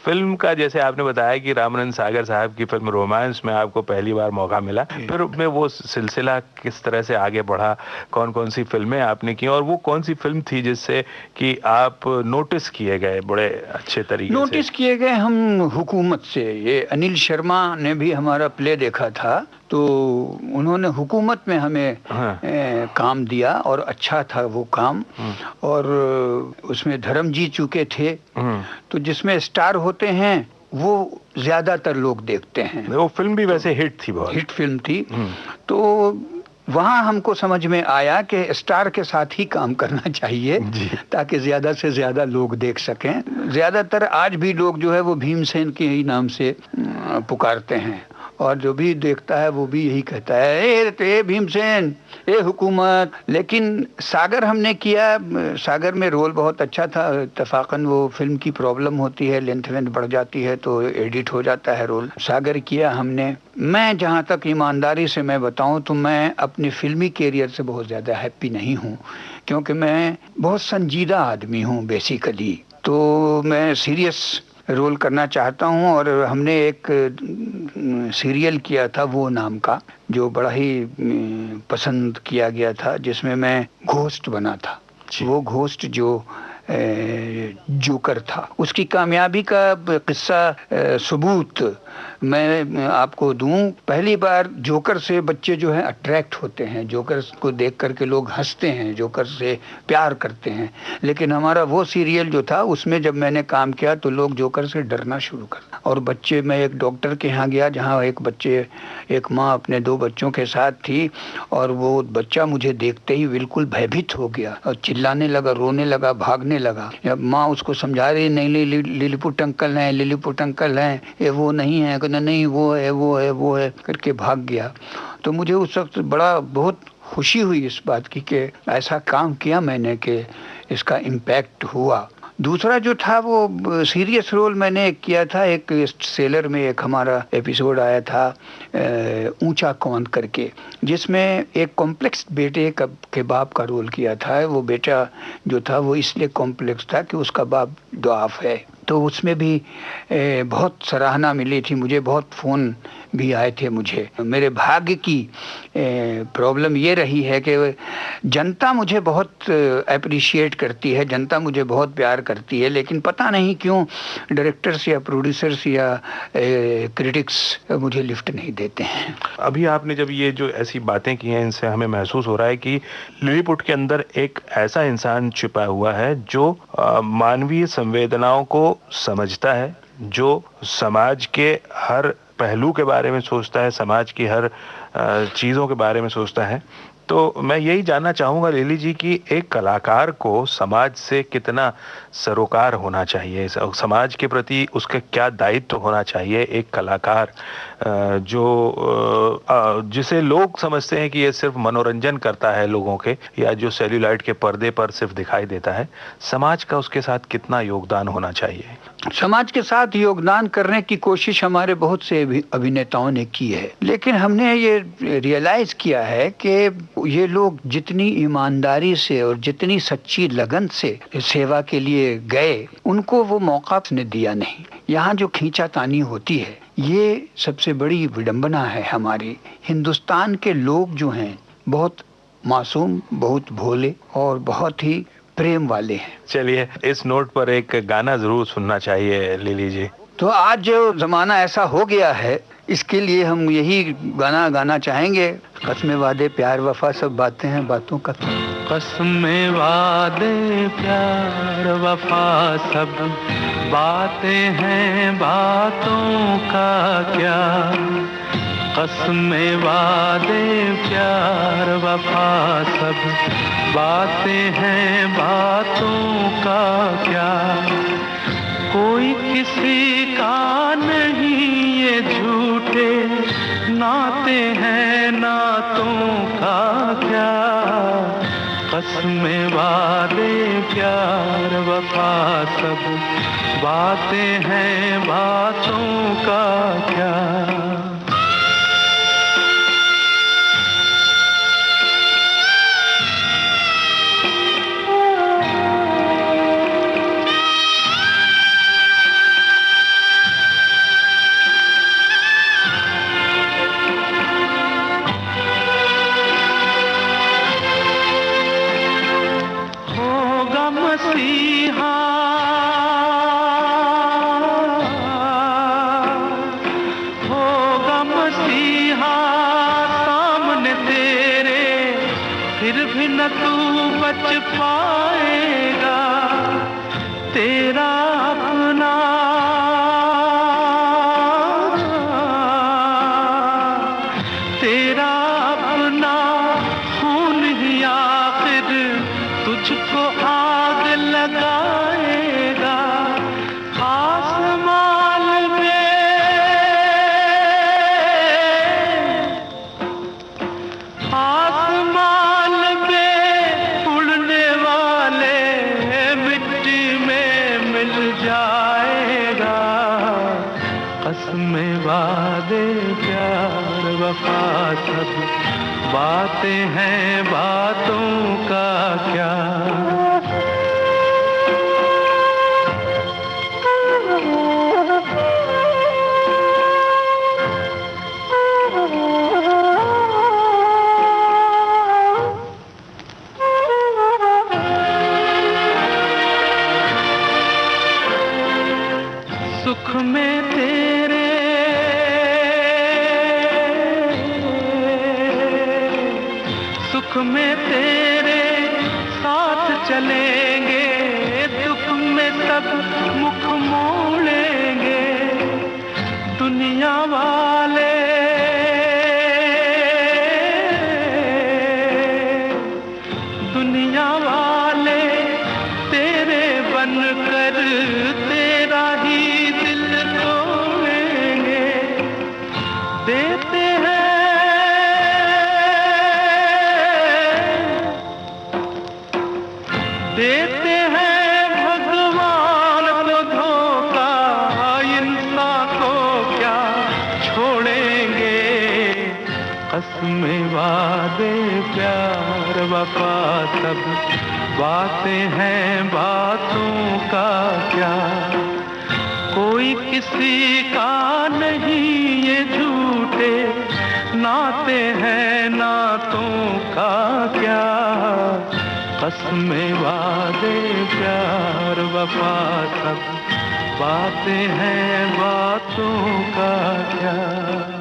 फिल्म का, जैसे आपने बताया कि रामानंद सागर साहब की फिल्म रोमांस में आपको पहली बार मौका मिला, फिर में वो सिलसिला किस तरह से आगे बढ़ा, कौन कौन सी फिल्में आपने की और वो कौन सी फिल्म थी जिससे कि आप नोटिस किए गए बड़े अच्छे तरीके से? नोटिस किए गए हम हुकूमत से। ये अनिल शर्मा ने भी हमारा प्ले देखा था तो उन्होंने हुकूमत में हमें काम दिया और अच्छा था वो काम। और उसमें धर्मजीत चुके थे, तो जिसमें स्टार होते हैं वो ज्यादातर लोग देखते हैं। वो फिल्म भी वैसे हिट थी, बहुत हिट फिल्म थी। तो वहाँ हमको समझ में आया कि स्टार के साथ ही काम करना चाहिए ताकि ज्यादा से ज्यादा लोग देख सकें। ज्यादातर आज भी लोग जो है वो भीमसेन के ही नाम से पुकारते हैं और जो भी देखता है वो भी यही कहता है, ए भीमसेन, ए हुकूमत। लेकिन सागर हमने किया, सागर में रोल बहुत अच्छा था। इत्तफाकन वो फिल्म की प्रॉब्लम होती है, लेंथ बढ़ जाती है तो एडिट हो जाता है रोल। सागर किया हमने। मैं जहाँ तक ईमानदारी से मैं बताऊँ तो मैं अपने फिल्मी कैरियर से बहुत ज़्यादा हैप्पी नहीं हूँ, क्योंकि मैं बहुत संजीदा आदमी हूँ बेसिकली। तो मैं सीरियस रोल करना चाहता हूँ और हमने एक सीरियल किया था वो नाम का, जो बड़ा ही पसंद किया गया था, जिसमें मैं घोस्ट बना था। वो घोस्ट जो जोकर था, उसकी कामयाबी का किस्सा सबूत मैं आपको दूं। पहली बार जोकर से बच्चे जो है अट्रैक्ट होते हैं, जोकर को देख करके लोग हंसते हैं, जोकर से प्यार करते हैं। लेकिन हमारा वो सीरियल जो था उसमें जब मैंने काम किया तो लोग जोकर से डरना शुरू कर। और बच्चे, मैं एक डॉक्टर के यहाँ गया जहाँ एक माँ अपने 2 बच्चों के साथ थी और वो बच्चा मुझे देखते ही बिल्कुल भयभीत हो गया और चिल्लाने लगा, रोने लगा, भागने लगा। माँ उसको समझा रही, नहीं लिलीपुट अंकल हैं, लिलीपुट अंकल हैं, ये वो नहीं है, नहीं वो है करके भाग गया। तो मुझे उस वक्त बहुत खुशी हुई इस बात की कि ऐसा काम किया मैंने कि इसका इम्पैक्ट हुआ। दूसरा जो था वो सीरियस रोल मैंने किया था, एक सेलर में एक हमारा एपिसोड आया था ऊंचा कौन करके, जिसमें एक कॉम्प्लेक्स बेटे के बाप का रोल किया था। वो बेटा जो था वो इसलिए कॉम्प्लेक्स था कि उसका बाप ड्वार्फ है। तो उसमें भी बहुत सराहना मिली थी मुझे, बहुत फ़ोन भी आए थे मुझे। मेरे भाग्य की प्रॉब्लम ये रही है कि जनता मुझे बहुत अप्रिशिएट करती है, जनता मुझे बहुत प्यार करती है, लेकिन पता नहीं क्यों डायरेक्टर्स या प्रोड्यूसर्स या क्रिटिक्स मुझे लिफ्ट नहीं देते हैं। अभी आपने जब ये जो ऐसी बातें की हैं, इनसे हमें महसूस हो रहा है कि लिलीपुट के अंदर एक ऐसा इंसान छिपा हुआ है जो मानवीय संवेदनाओं को समझता है, जो समाज के हर पहलू के बारे में सोचता है, समाज की हर चीज़ों के बारे में सोचता है। तो मैं यही जानना चाहूंगा लिली जी कि एक कलाकार को समाज से कितना सरोकार होना चाहिए, समाज के प्रति उसका क्या दायित्व होना चाहिए। एक कलाकार जिसे लोग समझते हैं कि ये सिर्फ मनोरंजन करता है लोगों के, या जो सेल्यूलाइट के पर्दे पर सिर्फ दिखाई देता है, समाज का उसके साथ कितना योगदान होना चाहिए। समाज के साथ योगदान करने की कोशिश हमारे बहुत से अभिनेताओं ने की है, लेकिन हमने ये रियलाइज किया है कि ये लोग जितनी ईमानदारी से और जितनी सच्ची लगन से सेवा के लिए गए, उनको वो मौका ने दिया नहीं। यहाँ जो खींचातानी होती है, ये सबसे बड़ी विडंबना है हमारी। हिंदुस्तान के लोग जो हैं बहुत मासूम, बहुत भोले और बहुत ही प्रेम वाले हैं। चलिए, इस नोट पर एक गाना जरूर सुनना चाहिए लिली जी। तो आज जो जमाना ऐसा हो गया है, इसके लिए हम यही गाना गाना चाहेंगे। कसमें वादे प्यार वफा सब बातें हैं बातों का। कसमें वादे प्यार वफा सब बातें हैं बातों का क्या। कसमें वादे प्यार वफा सब बातें हैं बातों का क्या। कोई किसी का नहीं ये झूठे नाते हैं नातों का क्या। कसमें वादे प्यार वफा सब बातें हैं बातों का क्या। मसीहा होगा मसीहा सामने तेरे, फिर भी न तू बच पाएगा। तेरा अपना तेरा अपना खून ही आखिर तुझको आग लगाएगा। आसमान पे उड़ने वाले मिट्टी में मिल जाएगा। कसमें वादे प्यार वफा सब बातें हैं बातों का क्या। सुख में तेरे सुख में तेरे साथ चलेंगे, दुख में सब मुख मोड़ेंगे। दुनिया वाले तेरे बनकर तेरा ही दिल तोड़ेंगे। देते हैं भगवान को धोखा, इंसान को क्या छोड़ेंगे। कसमें वादे प्यार वफा सब बातें हैं बातों का क्या। कोई किसी का नहीं ये झूठे नाते हैं नातों का क्या। कसमें वादे प्यार वफा सब बातें हैं बातों का क्या।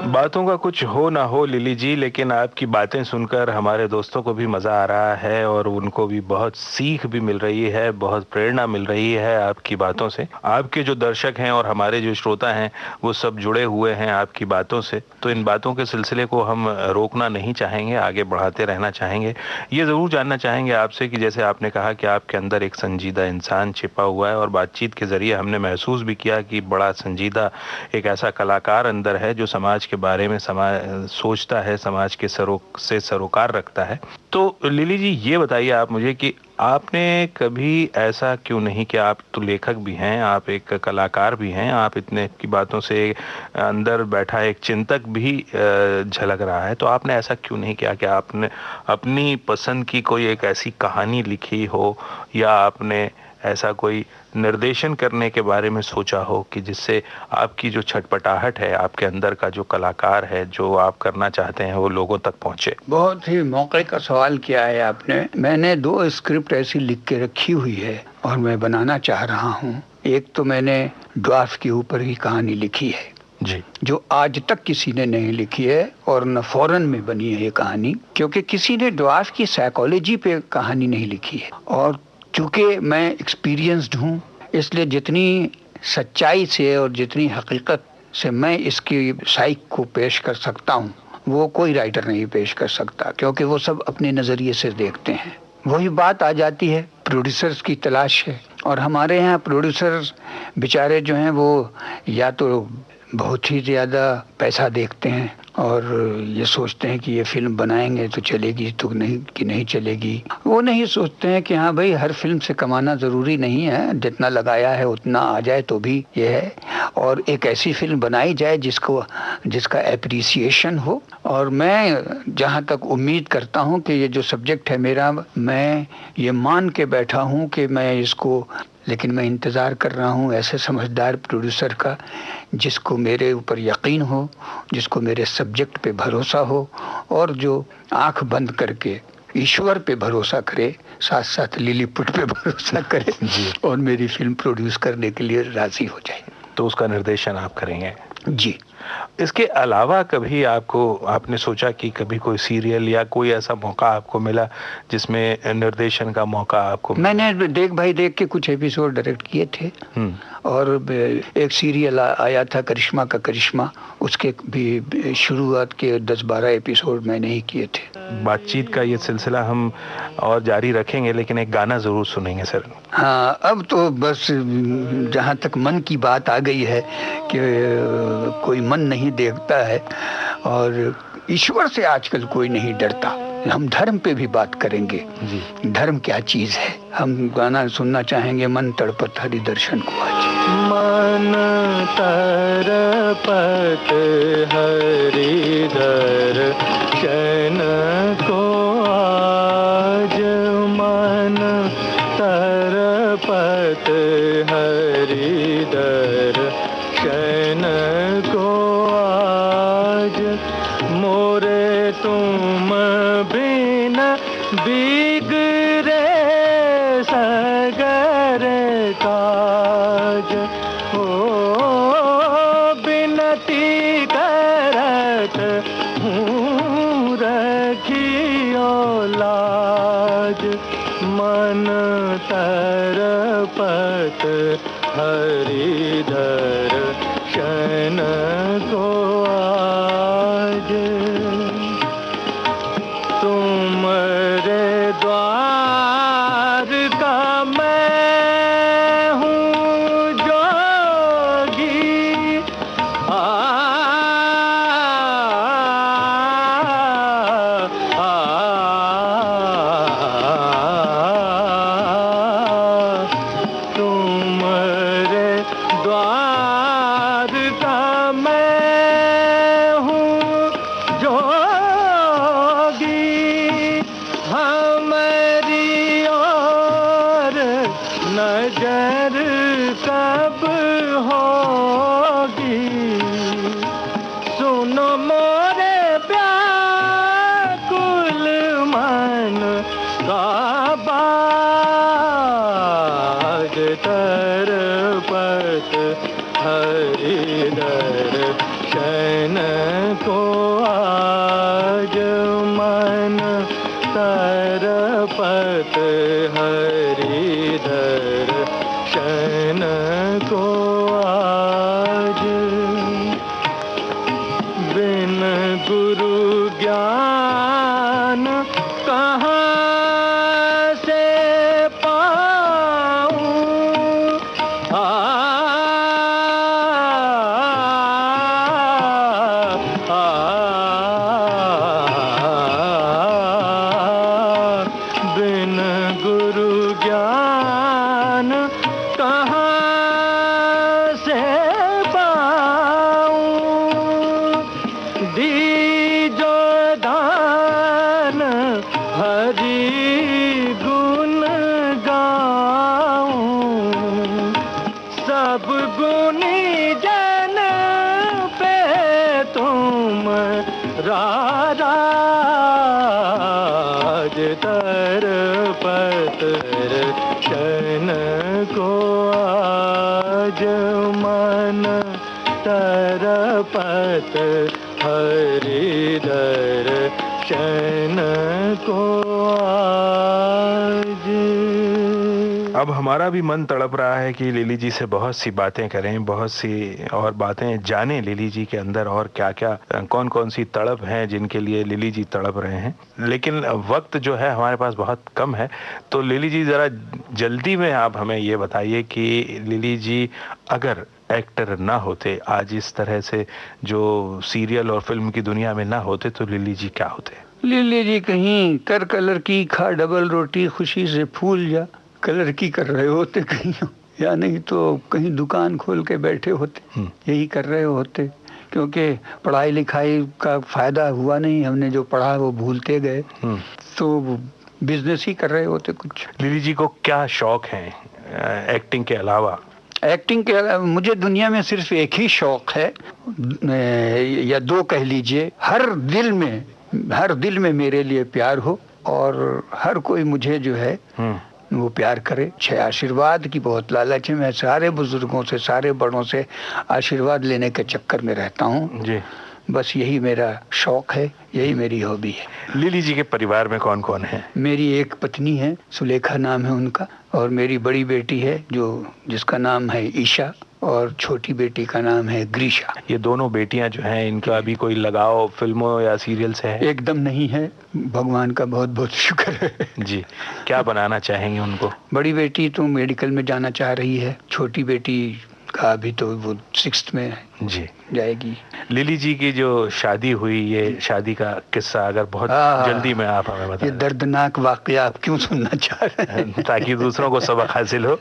बातों का कुछ हो ना हो लिली जी, लेकिन आपकी बातें सुनकर हमारे दोस्तों को भी मज़ा आ रहा है और उनको भी बहुत सीख भी मिल रही है, बहुत प्रेरणा मिल रही है आपकी बातों से। आपके जो दर्शक हैं और हमारे जो श्रोता हैं वो सब जुड़े हुए हैं आपकी बातों से, तो इन बातों के सिलसिले को हम रोकना नहीं चाहेंगे, आगे बढ़ाते रहना चाहेंगे। ये ज़रूर जानना चाहेंगे आपसे कि जैसे आपने कहा कि आपके अंदर एक संजीदा इंसान छिपा हुआ है और बातचीत के ज़रिए हमने महसूस भी किया कि बड़ा संजीदा एक ऐसा कलाकार अंदर है जो समाज के बारे में सोचता है, समाज के से सरोकार रखता है। तो लिली जी ये बताइए आप मुझे कि आपने कभी ऐसा क्यों नहीं किया, आप तो लेखक भी हैं, आप एक कलाकार भी हैं, आप इतने की बातों से अंदर बैठा एक चिंतक भी झलक रहा है, तो आपने ऐसा क्यों नहीं किया कि आपने अपनी पसंद की कोई एक ऐसी कहानी लिखी हो या आपने ऐसा कोई निर्देशन करने के बारे में सोचा हो कि जिससे आपकी जो छटपटाहट है, आपके अंदर का जो कलाकार है, जो आप करना चाहते हैं, वो लोगों तक पहुंचे? बहुत ही मौके का सवाल किया है आपने। मैंने 2 स्क्रिप्ट ऐसी लिख के रखी हुई है और मैं बनाना चाह रहा हूँ। एक तो मैंने ड्वार्फ के ऊपर ही कहानी लिखी है जी, जो आज तक किसी ने नहीं लिखी है और न फॉरेन में बनी है ये कहानी, क्योंकि किसी ने ड्वार्फ की साइकोलॉजी पे कहानी नहीं लिखी है। और चूंकि मैं एक्सपीरियंस्ड हूँ, इसलिए जितनी सच्चाई से और जितनी हकीकत से मैं इसकी साइक को पेश कर सकता हूँ वो कोई राइटर नहीं पेश कर सकता, क्योंकि वो सब अपने नज़रिए से देखते हैं। वही बात आ जाती है, प्रोड्यूसर्स की तलाश है। और हमारे यहाँ प्रोड्यूसर्स बेचारे जो हैं वो या तो बहुत ही ज़्यादा पैसा देखते हैं और ये सोचते हैं कि ये फिल्म बनाएंगे तो चलेगी तो नहीं कि नहीं चलेगी। वो नहीं सोचते हैं कि हाँ भाई हर फिल्म से कमाना ज़रूरी नहीं है, जितना लगाया है उतना आ जाए तो भी ये है। और एक ऐसी फिल्म बनाई जाए जिसका एप्रिसिएशन हो। और मैं जहाँ तक उम्मीद करता हूँ कि ये जो सब्जेक्ट है मेरा, मैं ये मान के बैठा हूँ कि मैं इसको, लेकिन मैं इंतज़ार कर रहा हूँ ऐसे समझदार प्रोड्यूसर का जिसको मेरे ऊपर यकीन हो, जिसको मेरे सब्जेक्ट पे भरोसा हो और जो आंख बंद करके ईश्वर पे भरोसा करे, साथ साथ लिलीपुट पे भरोसा करे और मेरी फिल्म प्रोड्यूस करने के लिए राज़ी हो जाए। तो उसका निर्देशन आप करेंगे? जी। इसके अलावा कभी आपने सोचा कि कभी कोई सीरियल या कोई ऐसा मौका आपको मिला जिसमें निर्देशन का मौका आपको मिला? मैंने देख भाई देख के कुछ एपिसोड डायरेक्ट किए थे और एक सीरियल आया था करिश्मा का करिश्मा, उसके भी शुरुआत के 10-12 एपिसोड मैंने ही किए थे। बातचीत का ये सिलसिला हम और जारी रखेंगे, लेकिन एक गाना जरूर सुनेंगे सर। हाँ, अब तो बस जहाँ तक मन की बात आ गई है कि कोई मन नहीं देखता है और ईश्वर से आजकल कोई नहीं डरता, हम धर्म पे भी बात करेंगे जी। धर्म क्या चीज है, हम गाना सुनना चाहेंगे मन तड़पत हरि दर्शन को आज। मन तरपत हरि दर्शन को आज, मन तरपत हरि दर्शन को आज, मोरे तुम बिना बिगड़े सगर काज, ओ बिनती करत हूँ रखियो लाज, मन तरपत हरि दर्शन को आज, तुमरे द्वार का मैं हूँ जोगी, तुमरे द्वार का मैं हूँ जोगी, हमारी और नजर कब होगी, सुनो मोरे व्याकुल मन का बाज, तरपत हरि दर्शन क्षण को आज मन तरपत हरिधर क्षण को आज बिन गुरु ज्ञान कहाँ से पाऊं बिन गुरु ज्ञान कहाँ से पाऊं दीजो दान हरि गुण गाऊं सब गुणी जन पे तुम राज तरपत क्षण को आज मन तरपत हरिधर क्षण को आज। अब हमारा भी मन तड़प रहा है कि लिली जी से बहुत सी बातें करें, बहुत सी और बातें जानें लिली जी के अंदर और क्या क्या कौन कौन सी तड़प हैं जिनके लिए लिली जी तड़प रहे हैं। लेकिन वक्त जो है हमारे पास बहुत कम है, तो लिली जी ज़रा जल्दी में आप हमें ये बताइए कि लिली जी अगर एक्टर ना होते, आज इस तरह से जो सीरियल और फिल्म की दुनिया में ना होते, तो लिली जी क्या होते? लिली जी कहीं कर कलर की खा डबल रोटी खुशी से फूल जा कलर की कर रहे होते कहीं, या नहीं तो कहीं दुकान खोल के बैठे होते, यही कर रहे होते। क्योंकि पढ़ाई लिखाई का फायदा हुआ नहीं, हमने जो पढ़ा वो भूलते गए, तो बिजनेस ही कर रहे होते कुछ। लिली जी को क्या शौक है एक्टिंग के अलावा? एक्टिंग के अलावा मुझे दुनिया में सिर्फ एक ही शौक है, या दो कह लीजिए। हर दिल में मेरे लिए प्यार हो और हर कोई मुझे जो है वो प्यार करे। छह आशीर्वाद की बहुत लालच है, मैं सारे बुजुर्गों से, सारे बड़ों से आशीर्वाद लेने के चक्कर में रहता हूँ जी। बस यही मेरा शौक है, यही मेरी हॉबी है। लिली जी के परिवार में कौन कौन है? मेरी एक पत्नी है, सुलेखा नाम है उनका, और मेरी बड़ी बेटी है जिसका नाम है ईशा, और छोटी बेटी का नाम है ग्रीशा। ये दोनों बेटियां जो हैं, इनका अभी कोई लगाव फिल्मों या सीरियल से है? एकदम नहीं है, भगवान का बहुत बहुत शुक्र है जी। क्या बनाना चाहेंगे उनको? बड़ी बेटी तो मेडिकल में जाना चाह रही है, छोटी बेटी का अभी तो वो 6th में जी जाएगी। लिली जी की जो शादी हुई, ये शादी का किस्सा अगर बहुत जल्दी में आप हमें बताएं। ये दर्दनाक वाकया आप क्यों सुनना चाह रहे हैं? ताकि दूसरों को सबक हासिल हो।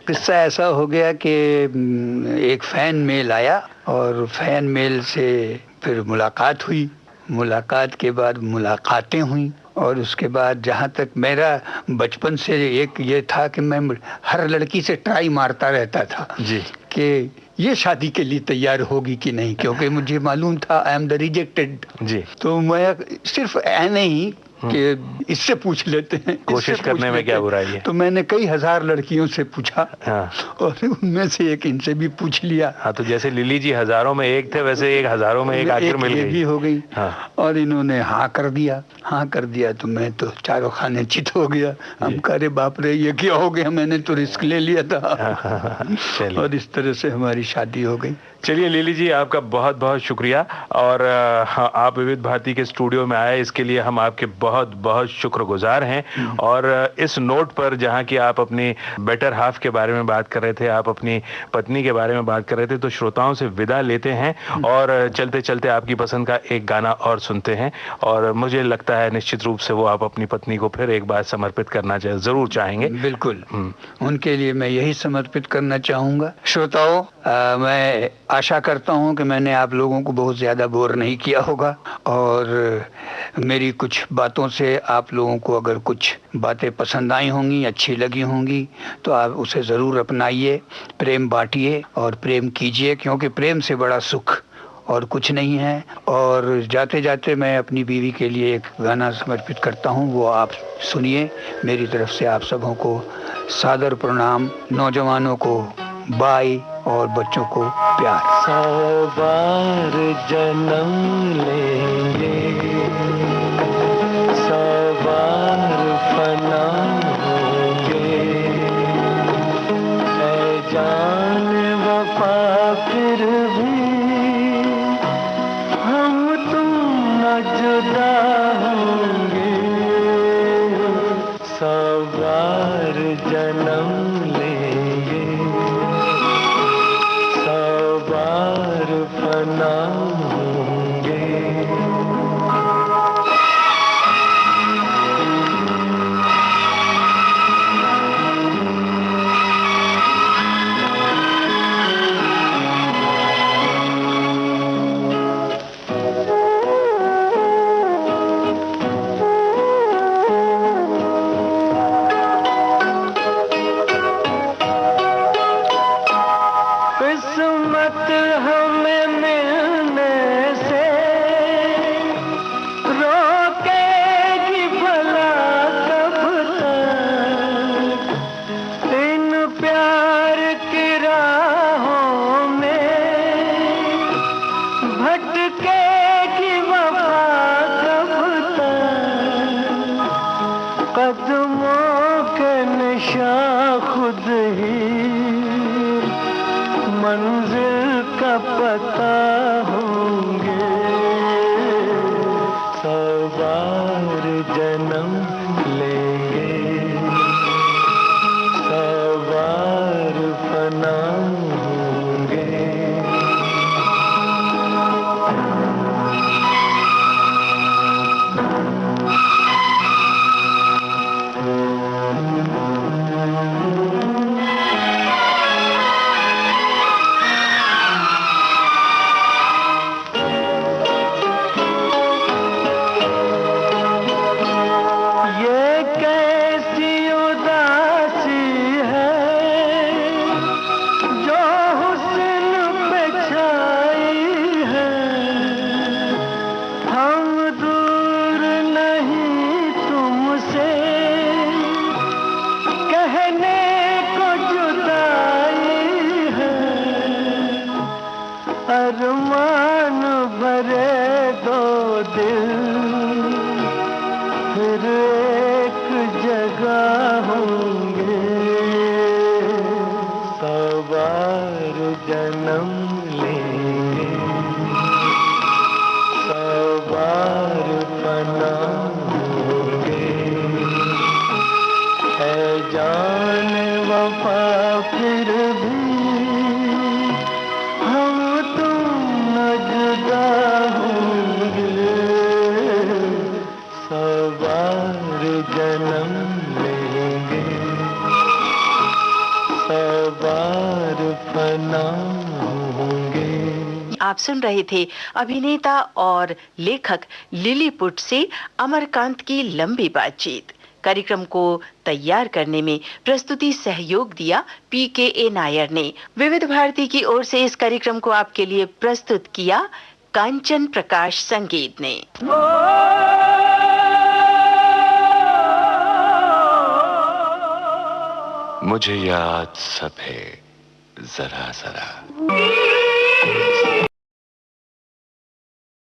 किस्सा ऐसा हो गया कि एक फैन मेल आया और फैन मेल से फिर मुलाकात हुई, मुलाकात के बाद मुलाकातें हुई, और उसके बाद जहाँ तक मेरा बचपन से एक ये था कि मैं हर लड़की से ट्राई मारता रहता था जी कि ये शादी के लिए तैयार होगी कि नहीं, क्योंकि मुझे मालूम था आई एम द रिजेक्टेड जी। तो मैं सिर्फ ऐने ही कि इससे पूछ लेते हैं, कोशिश करने में क्या बुराई है। तो मैंने कई हजार लड़कियों से पूछा और उनमें से एक इनसे भी पूछ लिया। हाँ, तो जैसे लिली जी हजारों में एक थे, वैसे एक हजारों में एक आखिर मिल गई भी हो गई। और इन्होंने हाँ कर दिया तो मैं तो चारों खाने चित हो गया। हम करे बाप रे ये क्या हो गया, मैंने तो रिस्क ले लिया था। और इस तरह से हमारी शादी हो गई। चलिए लिली जी, आपका बहुत बहुत शुक्रिया, और आप विविध भारती के स्टूडियो में आए, इसके लिए हम आपके बहुत बहुत शुक्रगुजार हैं। और इस नोट पर जहां कि आप अपनी बेटर हाफ के बारे में बात कर रहे थे, आप अपनी पत्नी के बारे में बात कर रहे थे, तो श्रोताओं से विदा लेते हैं और चलते चलते आपकी पसंद का एक गाना और सुनते हैं। और मुझे लगता है निश्चित रूप से वो आप अपनी पत्नी को फिर एक बार समर्पित करना जरूर चाहेंगे। बिल्कुल, उनके लिए मैं यही समर्पित करना चाहूँगा। श्रोताओं, मैं आशा करता हूँ कि मैंने आप लोगों को बहुत ज़्यादा बोर नहीं किया होगा, और मेरी कुछ बातों से आप लोगों को अगर कुछ बातें पसंद आई होंगी, अच्छी लगी होंगी, तो आप उसे ज़रूर अपनाइए, प्रेम बांटिए और प्रेम कीजिए, क्योंकि प्रेम से बड़ा सुख और कुछ नहीं है। और जाते जाते मैं अपनी बीवी के लिए एक गाना समर्पित करता हूँ, वो आप सुनिए। मेरी तरफ से आप सबों को सादर प्रणाम, नौजवानों को बाय और बच्चों को प्यार। 100 बार जन्म लेंगे, 100 बार फना होंगे, है जान वफा फिर भी हम तुम न जुदा होंगे। 100 बार जन्म लेंगे, 100 बार फना होंगे। किस्मत हमें मिलने से रोकेगी भला कब तक, इन प्यार की राहों में भटकेगी वफा कब तक, कदमों के निशान खुद ही मंजिल का पता होंगे। 100 बार जन्म लेंगे, 100 बार फना होंगे। ये कैसी उदासी है जो हुस्न पे छाई है, हम दूर नहीं तुमसे कहने को जुदाई है, अरमान भरे दो दिल फिर एक जगह होंगे। 100 बार जन्म लेंगे, 100 बार फना होंगे, है जान वफा फिर भी हम तुम न जुदा होंगे। 100 बार जन्म लेंगे, 100 बार फना होंगे। आप सुन रहे थे अभिनेता और लेखक लिलीपुट से अमरकांत की लंबी बातचीत। कार्यक्रम को तैयार करने में प्रस्तुति सहयोग दिया PKA नायर ने। विविध भारती की ओर से इस कार्यक्रम को आपके लिए प्रस्तुत किया कांचन प्रकाश संगीत ने। मुझे याद सब है जरा जरा।